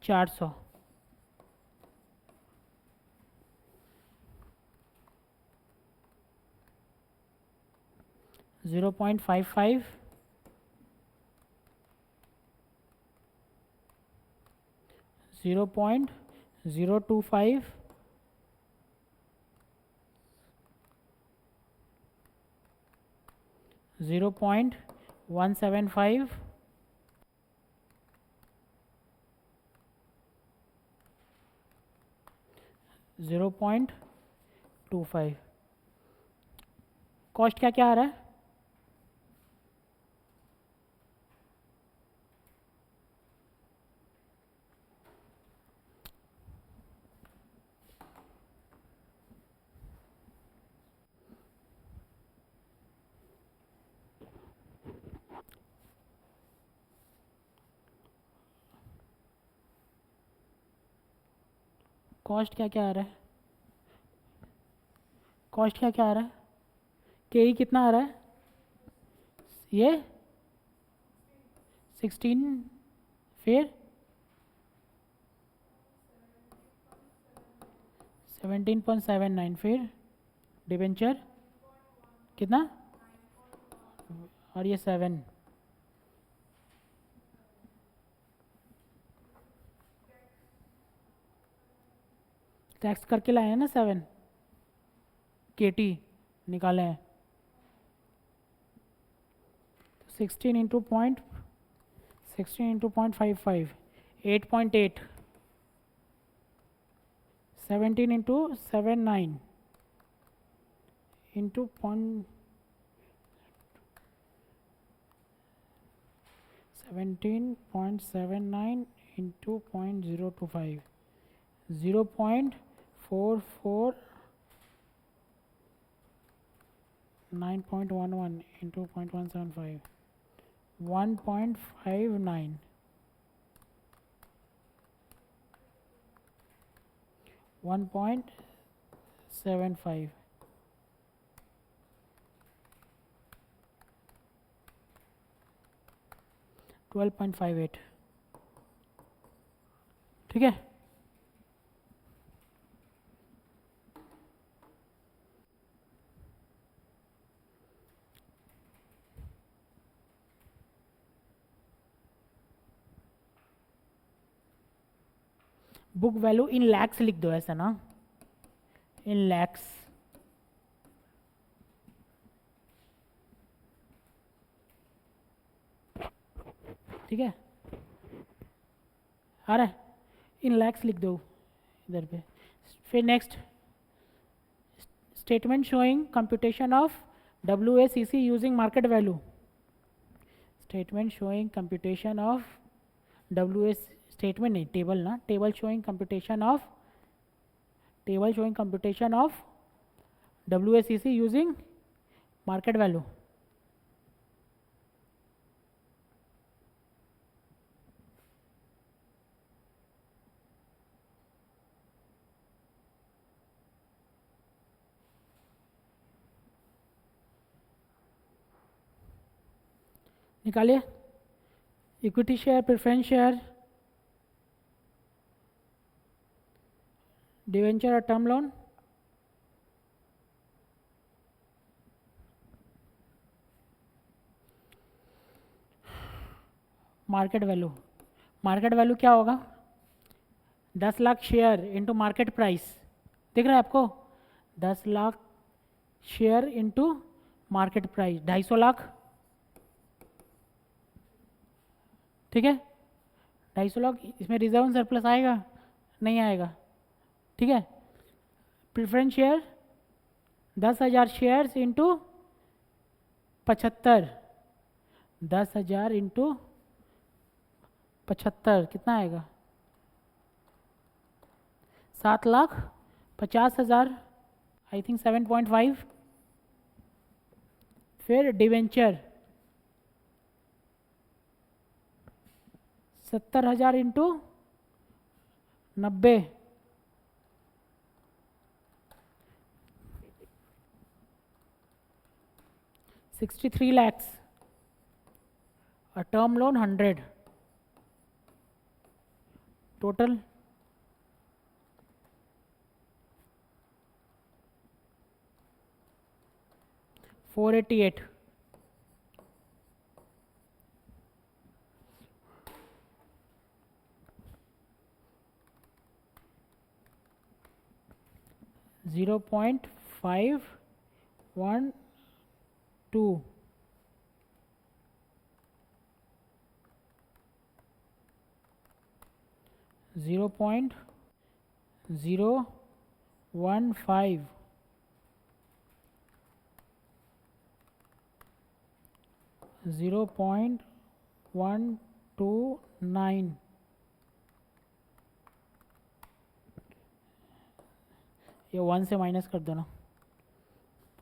400। 0.55, 0.025, 0.175, 0.25। कॉस्ट क्या क्या आ रहा है, कॉस्ट क्या क्या आ रहा है, कॉस्ट क्या क्या आ रहा है, के ई कितना आ रहा है, ये 16, फिर 17.79, फिर डिवेंचर कितना, और ये 7, टैक्स करके लाए हैं ना 7, KT निकाले हैं, 16 into 0.55, 8.8, 17 into 79 into 17.79 into 0.025, 0.44, 9.11 into 0.175, 1.59, 1.75, 12.58, ठीक है। बुक वैल्यू इन लैक्स लिख दो, ऐसा ना, इन लैक्स, ठीक है, आ रहा है, इन लैक्स लिख दो इधर पे। फिर next, statement showing computation of WACC using market value, statement showing computation of WACC, statement नहीं, टेबल ना, table showing computation of WACC using market value. निकालिए, equity share, preference share, debenture और term loan, market value. Market value क्या होगा? 10 लाख शेयर इंटू मार्केट प्राइस, दिख रहा है आपको? 10 लाख शेयर इंटू मार्केट प्राइस 250 लाख, ठीक है। 250 लाख, इसमें रिजर्व सरप्लस आएगा? नहीं आएगा, ठीक है। Preference share 10,000 shares into 75, 10,000 into 75 कितना आएगा? 7,50,000, आई थिंक 7.5। फिर डिवेंचर 70,000 इंटू 90, 63 lakhs, और term loan 100, total 488। Zero point 512, zero point 015, zero point 129, ये 1 से माइनस कर दो ना,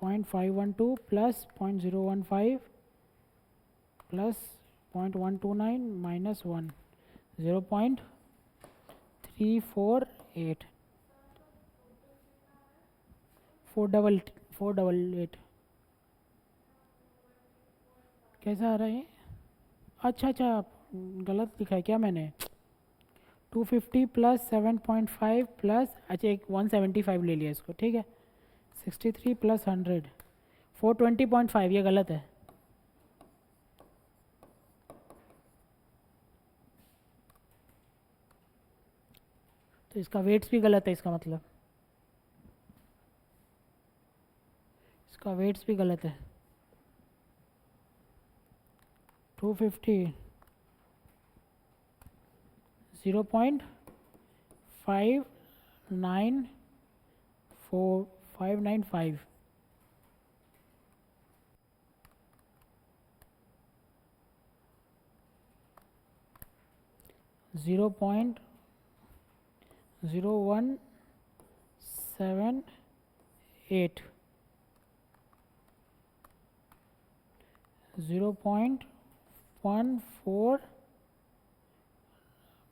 0.512 प्लस 0.015 प्लस 0.129 माइनस 1, 0.348, 488। कैसा आ रहा है ये? अच्छा, गलत लिखा है क्या मैंने? 250 प्लस 7.5 प्लस, अच्छा एक 175 ले लिया इसको, ठीक है। 63 प्लस 100, 420.5, ये गलत है। तो इसका वेट्स भी गलत है, इसका मतलब इसका वेट्स भी गलत है। 250 0.594595, 0.0178, 0.14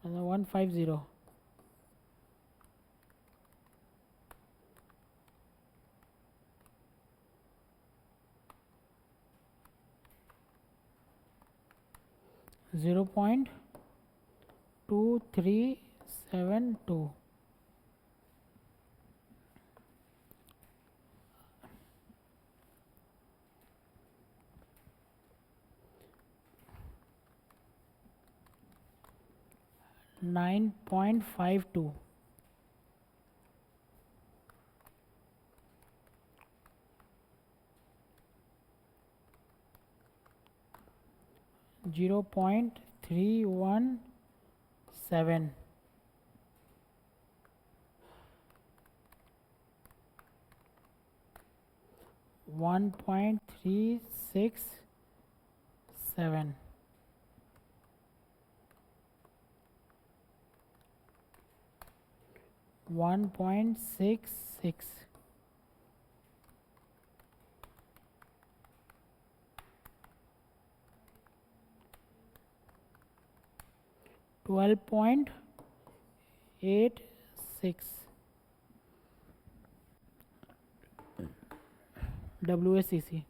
150, 0.2372 9.52 0.317 1.367 1.66 12.86 WACC।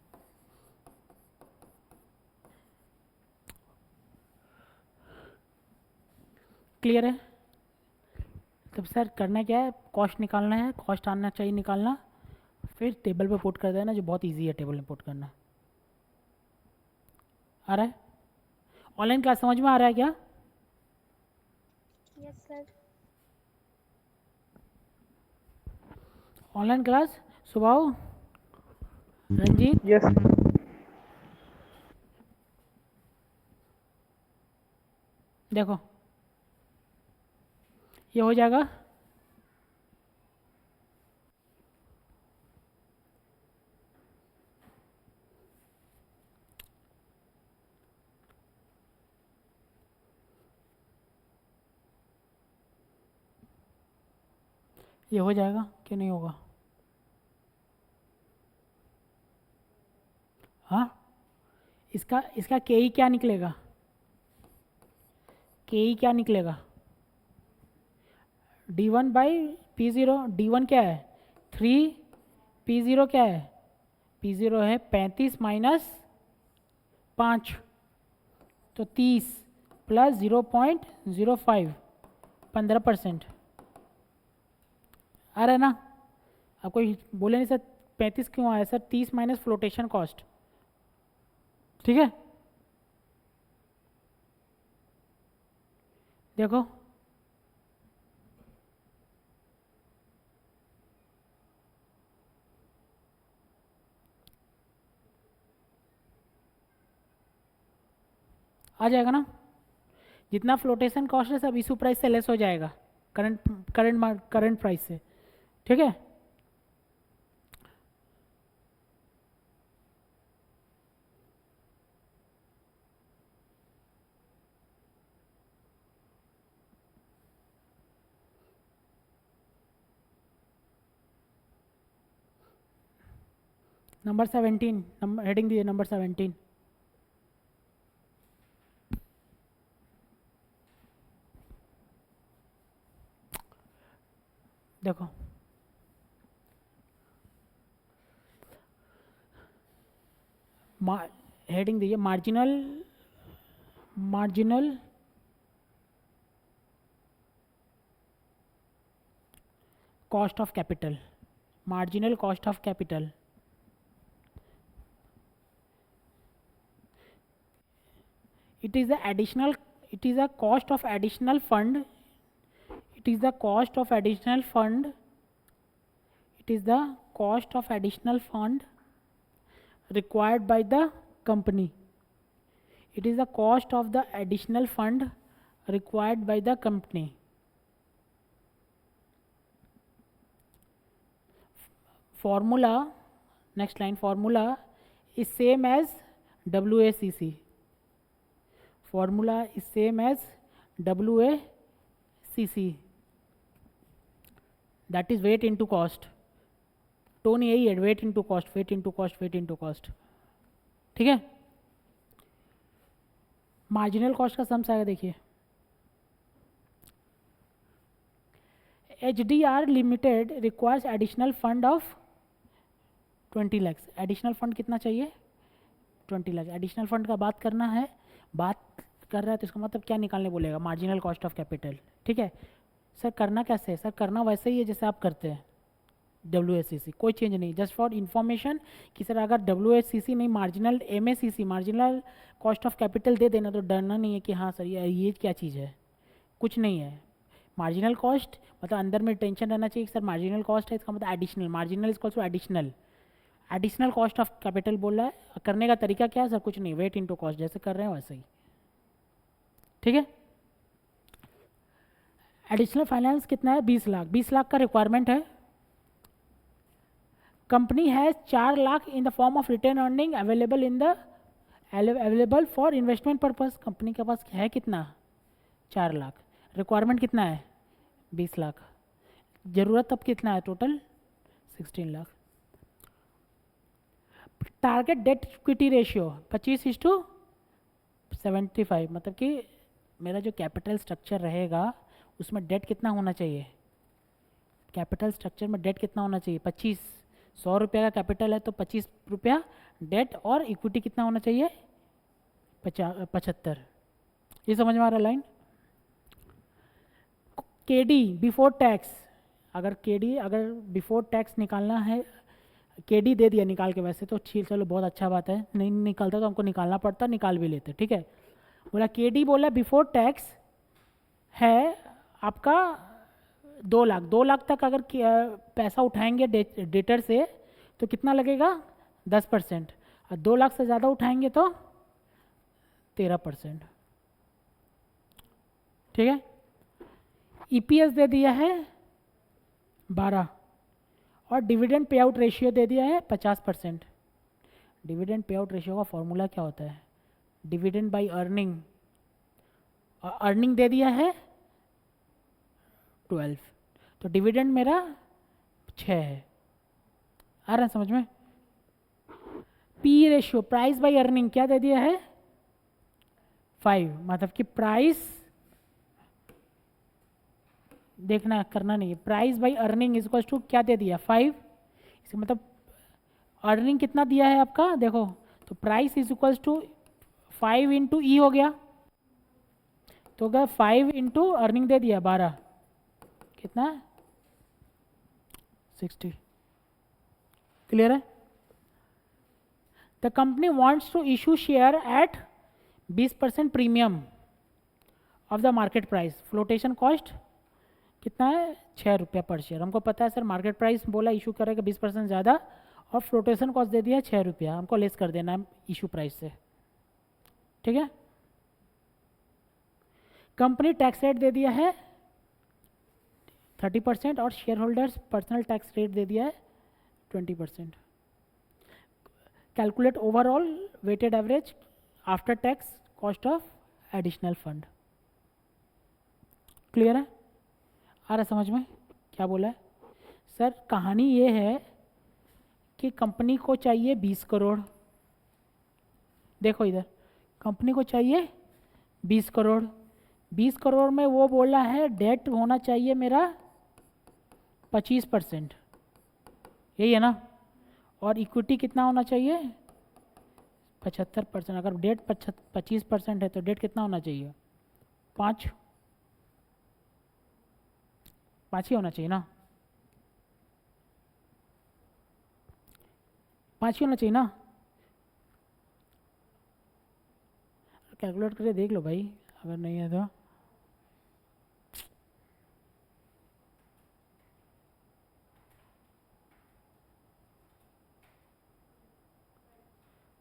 क्लियर है? तब सर करना क्या है, कॉस्ट निकालना है, कॉस्ट आना चाहिए निकालना, फिर टेबल पे पुट कर देना, जो बहुत इजी है टेबल में पुट करना। आ रहा है? ऑनलाइन क्लास समझ में आ रहा है क्या? Yes sir. ऑनलाइन क्लास सुभाव, रंजीत, यस देखो ये हो जाएगा, ये हो जाएगा कि नहीं होगा? हाँ, इसका इसका के ई क्या निकलेगा? के ई क्या निकलेगा? D1 by P0। D1 क्या है? 3। P0 क्या है? P0 है 35 माइनस 5, तो 30 प्लस 0.05 15%। आ रहा है ना? आप कोई बोले नहीं सर 35 क्यों आया सर? 30 माइनस फ्लोटेशन कॉस्ट, ठीक है? देखो आ जाएगा ना? जितना फ्लोटेशन कॉस्ट है सब इशू प्राइस से लेस हो जाएगा, करंट प्राइस से, ठीक है? नंबर 17, नंबर हेडिंग दिए नंबर 17। देखो हेडिंग दीजिए marginal cost of capital. Marginal cost of capital it is the additional, it is a cost of additional fund, it is the cost of additional fund, it is the cost of additional fund required by the company, it is the cost of the additional fund required by the company। Formula, next line, formula is same as WACC, formula is same as WACC, that is weight into cost। Tone यही है, weight into cost, weight into cost, weight into cost, ठीक है? मार्जिनल कॉस्ट का सम्स आएगा, देखिए HDR limited requires additional fund of 20 lakhs। Additional fund कितना चाहिए? 20 लाख। एडिशनल फंड का बात करना है, बात कर रहा है तो इसका मतलब क्या निकालने बोलेगा, मार्जिनल कॉस्ट ऑफ कैपिटल। ठीक है सर, करना कैसे है सर, करना वैसे ही है जैसे आप करते हैं WACC, कोई चेंज नहीं, जस्ट फॉर इन्फॉर्मेशन कि सर अगर WACC नहीं marginal MACC marginal cost of capital दे देना तो डरना नहीं है कि हाँ सर ये क्या चीज़ है, कुछ नहीं है। मार्जिनल कॉस्ट मतलब अंदर में टेंशन रहना चाहिए कि सर मार्जिनल कॉस्ट है, इसका मतलब additional, marginal is also additional cost of capital बोल रहा है। करने का तरीका क्या है सर, कुछ नहीं, वेट इनटू कॉस्ट जैसे कर रहे हैं वैसे ही। ठीक है, एडिशनल फाइनेंस कितना है, 20 लाख, 20 लाख का रिक्वायरमेंट है। Company has 4 lakh in the form of retain earning available for investment purpose. Company के पास है कितना, 4 लाख, रिक्वायरमेंट कितना है 20 लाख, ज़रूरत अब कितना है total 16 lakh. Target date equity ratio 25:75, मतलब कि मेरा जो कैपिटल स्ट्रक्चर रहेगा उसमें डेट कितना होना चाहिए, कैपिटल स्ट्रक्चर में डेट कितना होना चाहिए 25, 100 रुपये का कैपिटल है तो 25 रुपया डेट, और इक्विटी कितना होना चाहिए 75। ये समझ में आ रहा लाइन। KD बिफोर टैक्स, अगर बिफोर टैक्स निकालना है, KD दे दिया निकाल के, वैसे तो ठीक, चलो बहुत अच्छा बात है, नहीं निकलता तो हमको निकालना पड़ता, निकाल भी लेते। ठीक है, बोला KD बोला बिफोर टैक्स है आपका 2 लाख, 2 लाख तक अगर पैसा उठाएंगे डेटर से तो कितना लगेगा 10%, और 2 लाख से ज़्यादा उठाएंगे तो 13%। ठीक है, EPS दे दिया है 12, और डिविडेंड पे आउट रेशियो दे दिया है 50%। डिविडेंड पे आउट रेशियो का फॉर्मूला क्या होता है, डिविडेंड बाय अर्निंग, और अर्निंग दे दिया है 12, तो डिविडेंड मेरा 6 है। आ रहा है समझ में। P ratio price by earning क्या दे दिया है 5, मतलब कि प्राइस देखना करना नहीं है, price by earning is equal to क्या दे दिया 5, इसका मतलब अर्निंग कितना दिया है आपका देखो, तो price is equal to 5 into E हो गया, तो अगर 5 इंटू अर्निंग दे दिया 12, कितना 60। क्लियर है। The company wants to issue share at 20% premium of the market price, flotation cost कितना है 6 रुपया पर शेयर। हमको पता है सर मार्केट प्राइस बोला इशू करेगा 20% ज़्यादा, और फ्लोटेशन कॉस्ट दे दिया 6 रुपया, हमको लेस कर देना है इशू प्राइस से। ठीक है, कंपनी टैक्स रेट दे दिया है 30%, और share holders personal tax rate दे दिया है 20%। Calculate overall weighted average after tax cost of additional fund. Clear है, आ रहा समझ में क्या बोला है सर। कहानी ये है कि कंपनी को चाहिए 20 करोड़, देखो इधर कंपनी को चाहिए 20 करोड़, 20 करोड़ में वो बोला है डेट होना चाहिए मेरा 25%, यही है ना, और इक्विटी कितना होना चाहिए 75%। अगर डेट 25% है तो डेट कितना होना चाहिए 5 ही होना चाहिए ना, 5 ही होना चाहिए ना। कैलकुलेट करके देख लो भाई, अगर नहीं है तो।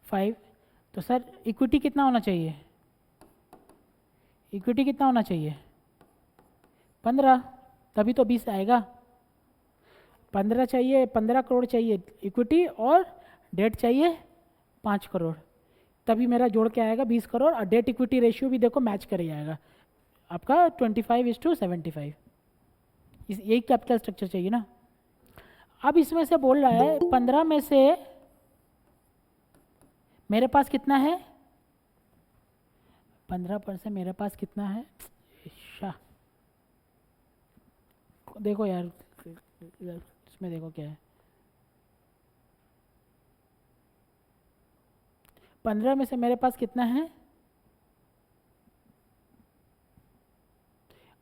फाइव, तो सर इक्विटी कितना होना चाहिए, इक्विटी कितना होना चाहिए 15, तभी तो 20 आएगा। 15 चाहिए, 15 करोड़ चाहिए इक्विटी, और डेट चाहिए 5 करोड़, तभी मेरा जोड़ के आएगा 20 करोड़, और डेट इक्विटी रेशियो भी देखो मैच कर ही आएगा आपका 25:75। यही कैपिटल स्ट्रक्चर चाहिए ना। अब इसमें से बोल रहा है 15 में से मेरे पास कितना है, 15% मेरे पास कितना है, शाह देखो यार इसमें देखो क्या है, 15 में से मेरे पास कितना है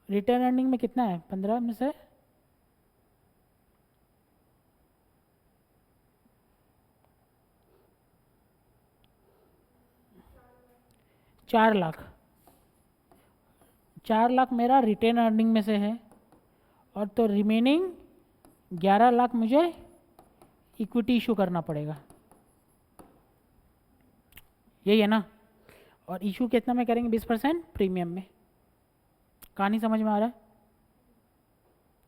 रिटर्न अर्निंग में कितना है 15 में से? चार लाख 4 लाख मेरा रिटेन अर्निंग में से है, और तो रिमेनिंग 11 लाख मुझे इक्विटी इशू करना पड़ेगा, यही है ना? और इशू कितना में करेंगे? 20% प्रीमियम में। कहानी समझ में आ रहा है?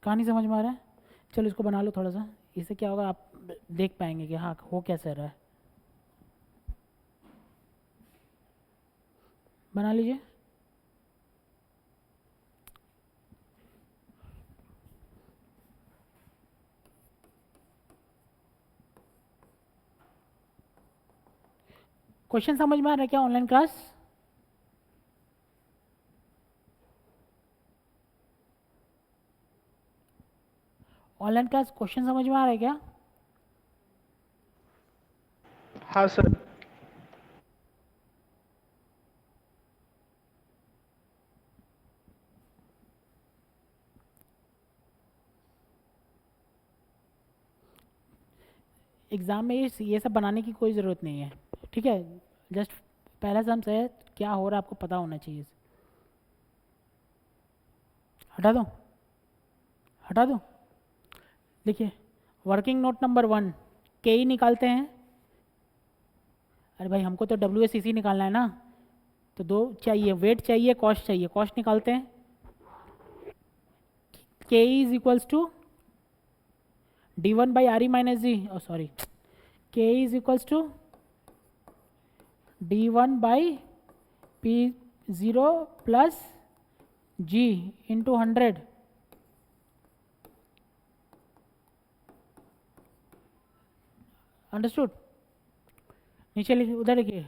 कहानी समझ में आ रहा है? चलो इसको बना लो थोड़ा सा, इससे क्या होगा आप देख पाएंगे कि हाँ हो कैसे रहा है। बना लीजिए। क्वेश्चन समझ में आ रहा है क्या online class? Online class question समझ में आ रहा है क्या? हाँ सर। एग्ज़ाम में ये सब बनाने की कोई ज़रूरत नहीं है, ठीक है? जस्ट पहला सम से क्या हो रहा है आपको पता होना चाहिए। हटा दो, हटा दो। देखिए वर्किंग नोट नंबर 1 के ही निकालते हैं। अरे भाई हमको तो WACC निकालना है ना, तो दो चाहिए, वेट चाहिए, कॉस्ट चाहिए। कॉस्ट निकालते हैं। K is equals to D1 by RE minus G, sorry, K is equals to D1 by P0 plus G into 100। Understood? नीचे लिखिए, उधर लिखिए,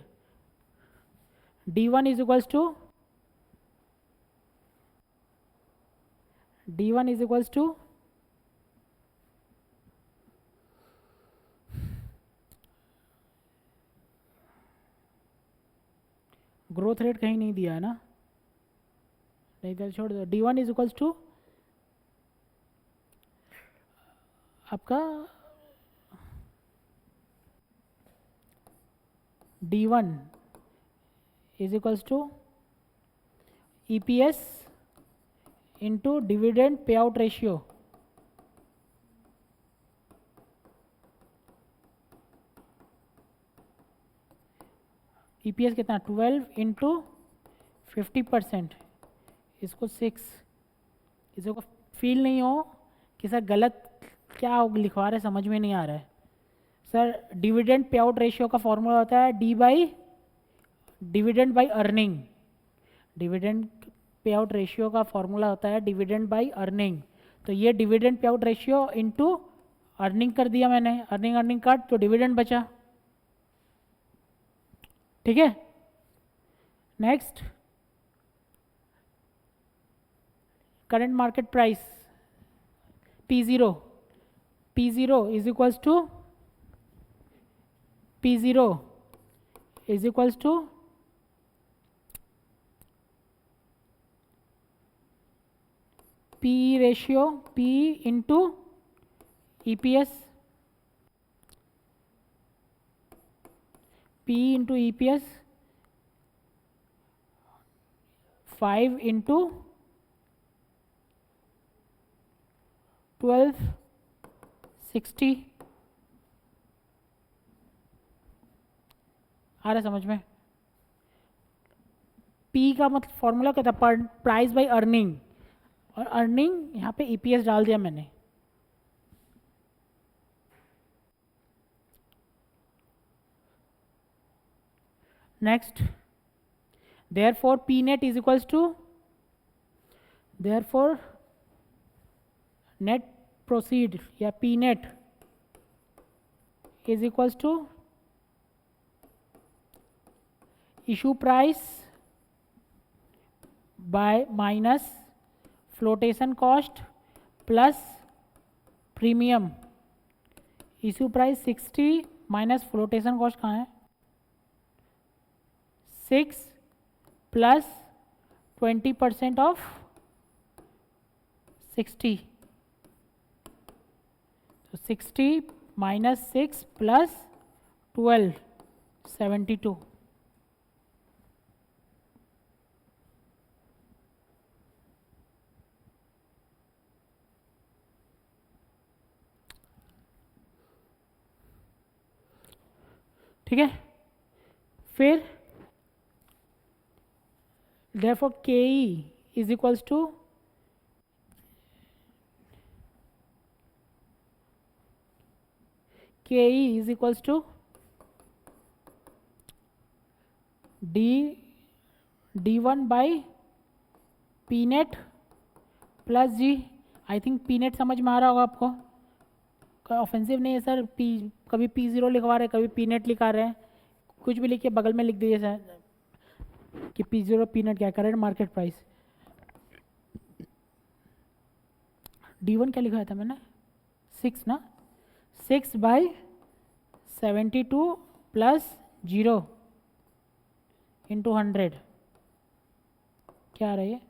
D1 is equals to D1 is equals to growth rate कहीं नहीं दिया है ना, नहीं इधर छोड़ दो। D1 इज इक्वल्स टू आपका D1 is equals to EPS into dividend pay out ratio. EPS कितना? 12 इंटू 50%, इसको 6। इसको फील नहीं हो कि सर गलत क्या लिखवा रहे, समझ में नहीं आ रहा है। Sir dividend pay out ratio का फॉर्मूला होता है D by dividend by earning. Dividend pay out ratio का फॉर्मूला होता है डिविडेंड बाई अर्निंग। तो ये dividend pay out ratio into earning कर दिया मैंने, अर्निंग अर्निंग कट तो डिविडेंड बचा, ठीक है? Next, current market price P0, P0 is equals to P0 is equals to PE ratio P into EPS, P into EPS 5 into 1260। आ रहा है समझ में? P का मतलब फॉर्मूला क्या था? प्राइस बाई अर्निंग, और अर्निंग यहाँ पे EPS डाल दिया मैंने। Next, therefore P net is equals to, therefore net proceed या P net is equals to issue price by minus flotation cost plus premium। issue price 60 minus flotation cost कहाँ है? 6 प्लस 20% ऑफ 60, तो 60 माइनस 6 प्लस 12, 72। ठीक है, फिर therefore KE is equals to D1 by P net plus G. I think P net समझ में आ रहा होगा आपको, कोई ऑफेंसिव नहीं है सर। कभी P0 लिखवा रहे हैं, कभी पी नेट लिखा रहे हैं, कुछ भी लिखिए, बगल में लिख दीजिए सर कि P0 पी नेट क्या है, करेंट मार्केट प्राइस। D1 क्या लिखा था मैंने, 6 ना, 6 बाई 72 प्लस 0 इंटू 100 क्या आ रहा है?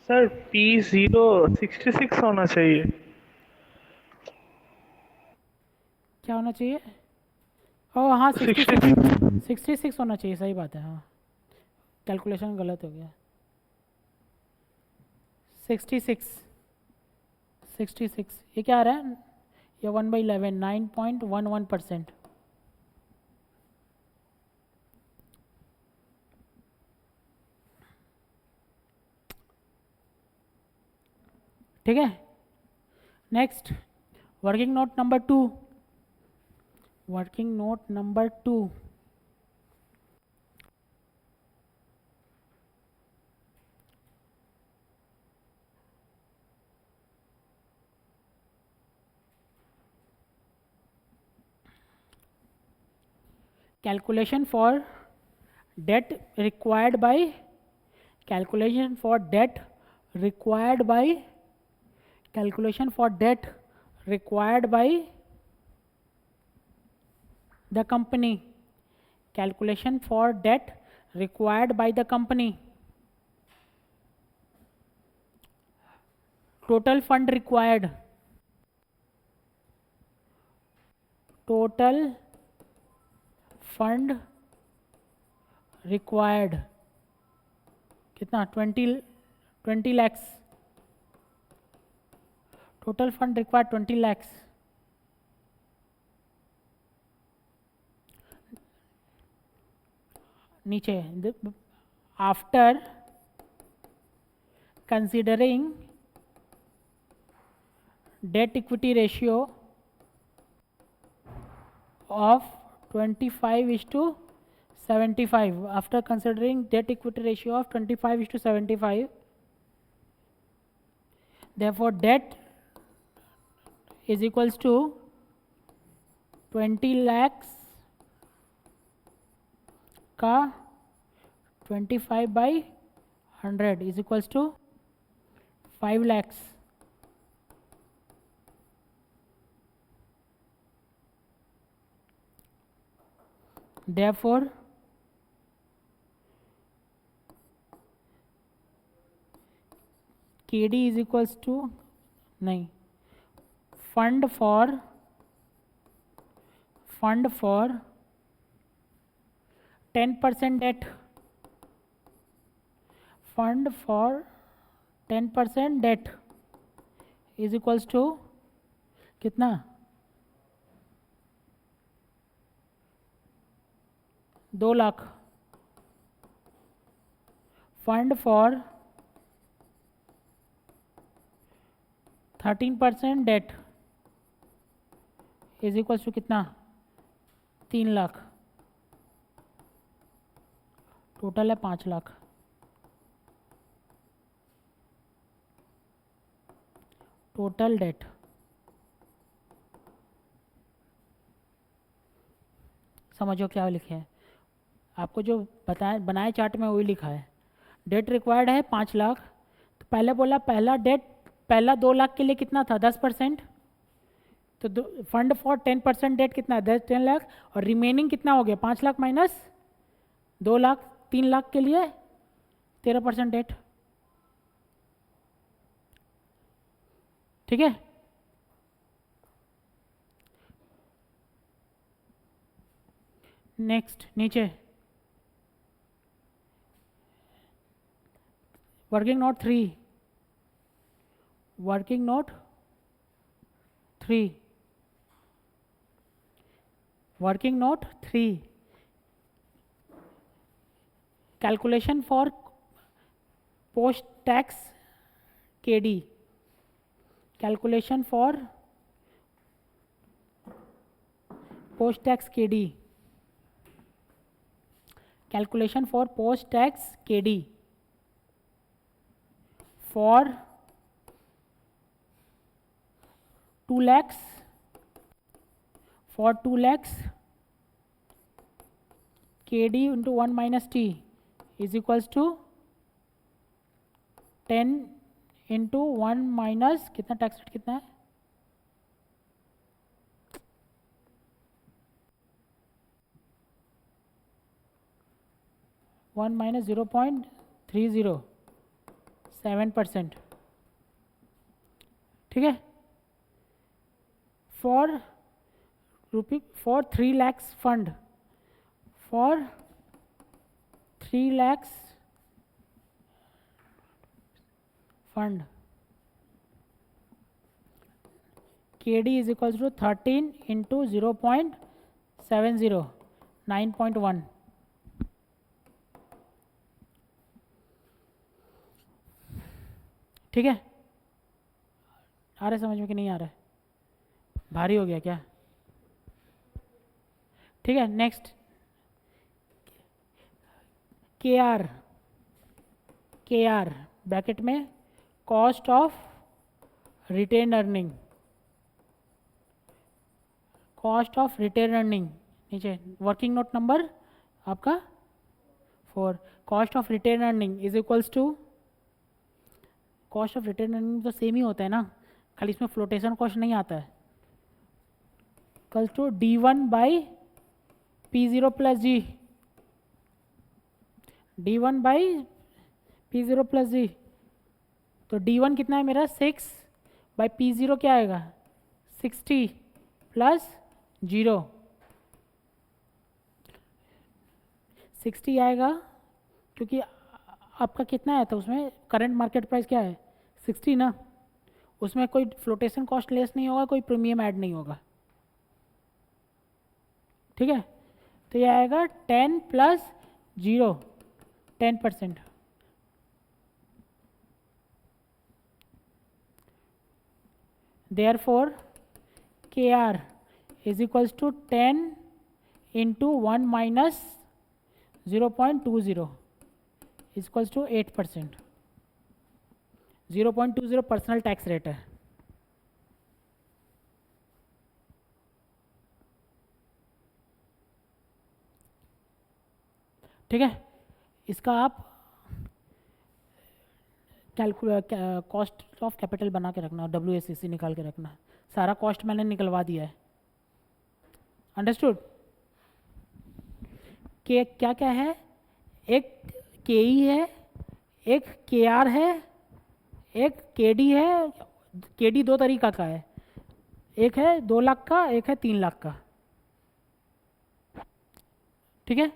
सर P0 66 होना चाहिए। क्या होना चाहिए? ओह हाँ, 66 होना चाहिए, सही बात है। हाँ, कैलकुलेशन गलत हो गया। 66 ये क्या आ रहा है? ये 1/11, 9.11%। ठीक है, next working note number 2। Working note number 2, calculation for debt required by calculation for debt required by calculation for debt required by the company, calculation for debt required by the company, total fund required, total fund required कितना, 20 lakhs. Total fund required 20 lakhs. नीचे after considering debt equity ratio of 25:75, after considering debt equity ratio of 25:75, therefore debt is equals to 20 lakhs का 25/100 is equals to 5 lakhs। Therefore KD is equals to नहीं, fund for 10% debt, fund for 10% debt is equals to कितना, 2 lakh. Fund for 13% debt is equals to कितना, 3 लाख। टोटल है 5 लाख। टोटल डेट समझो क्या लिखे हैं, आपको जो बताया बनाए चार्ट में वही लिखा है। डेट रिक्वायर्ड है 5 लाख, तो पहले बोला पहला 2 लाख के लिए कितना था, 10%। तो फंड फॉर 10% डेट कितना है 10 लाख, और रिमेनिंग कितना हो गया 5 लाख माइनस 2 लाख, 3 लाख के लिए 13% डेट। ठीक है, नेक्स्ट नीचे working note 3, working note 3, working note 3, calculation for post tax KD, calculation for post tax KD, calculation for post tax KD for 2 lakhs, for 2 lakhs KD into 1 minus T is equals to 10 into 1 minus कितना टैक्स रेट कितना है 1 minus 0.307%। ठीक है, for 3 lakhs fund, for 3 lakhs fund KD is equals to 13 into 0.70, 9.1। ठीक है, आ रहा है समझ में कि नहीं आ रहा है, भारी हो गया क्या? ठीक है, नेक्स्ट KR, KR ब्रैकेट में cost of retain earning, cost of retain earning नीचे वर्किंग नोट नंबर आपका 4, cost of retain earning is equals to, cost of retain earning तो सेम ही होता है ना, खाली इसमें फ्लोटेशन कॉस्ट नहीं आता है, equals to D1 by P0 plus G, D1 by P0 plus G. तो D1 कितना है मेरा 6 बाई P0 क्या आएगा 60 प्लस 0, 60 आएगा क्योंकि आपका कितना है तो उसमें करंट मार्केट प्राइस क्या है 60 ना, उसमें कोई फ्लोटेशन कॉस्ट लेस नहीं होगा, कोई प्रीमियम ऐड नहीं होगा। ठीक है, तो ये आएगा 10 plus 0, 10%। Therefore KR is equals to 10 into 1 minus 0.20 is equals to 8%। 0.20 personal tax rate है। ठीक है, इसका आप कॉस्ट ऑफ कैपिटल बना के रखना, WACC निकाल के रखना, सारा कॉस्ट मैंने निकलवा दिया है। अंडरस्टूड? के क्या क्या है, एक KE है, एक KR है, एक KD है। KD 2 तरीका का है, एक है 2 लाख का, एक है 3 लाख का। ठीक है,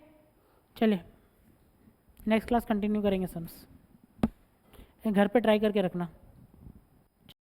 चलिए नेक्स्ट क्लास कंटिन्यू करेंगे सम्स। घर पे ट्राई करके रखना।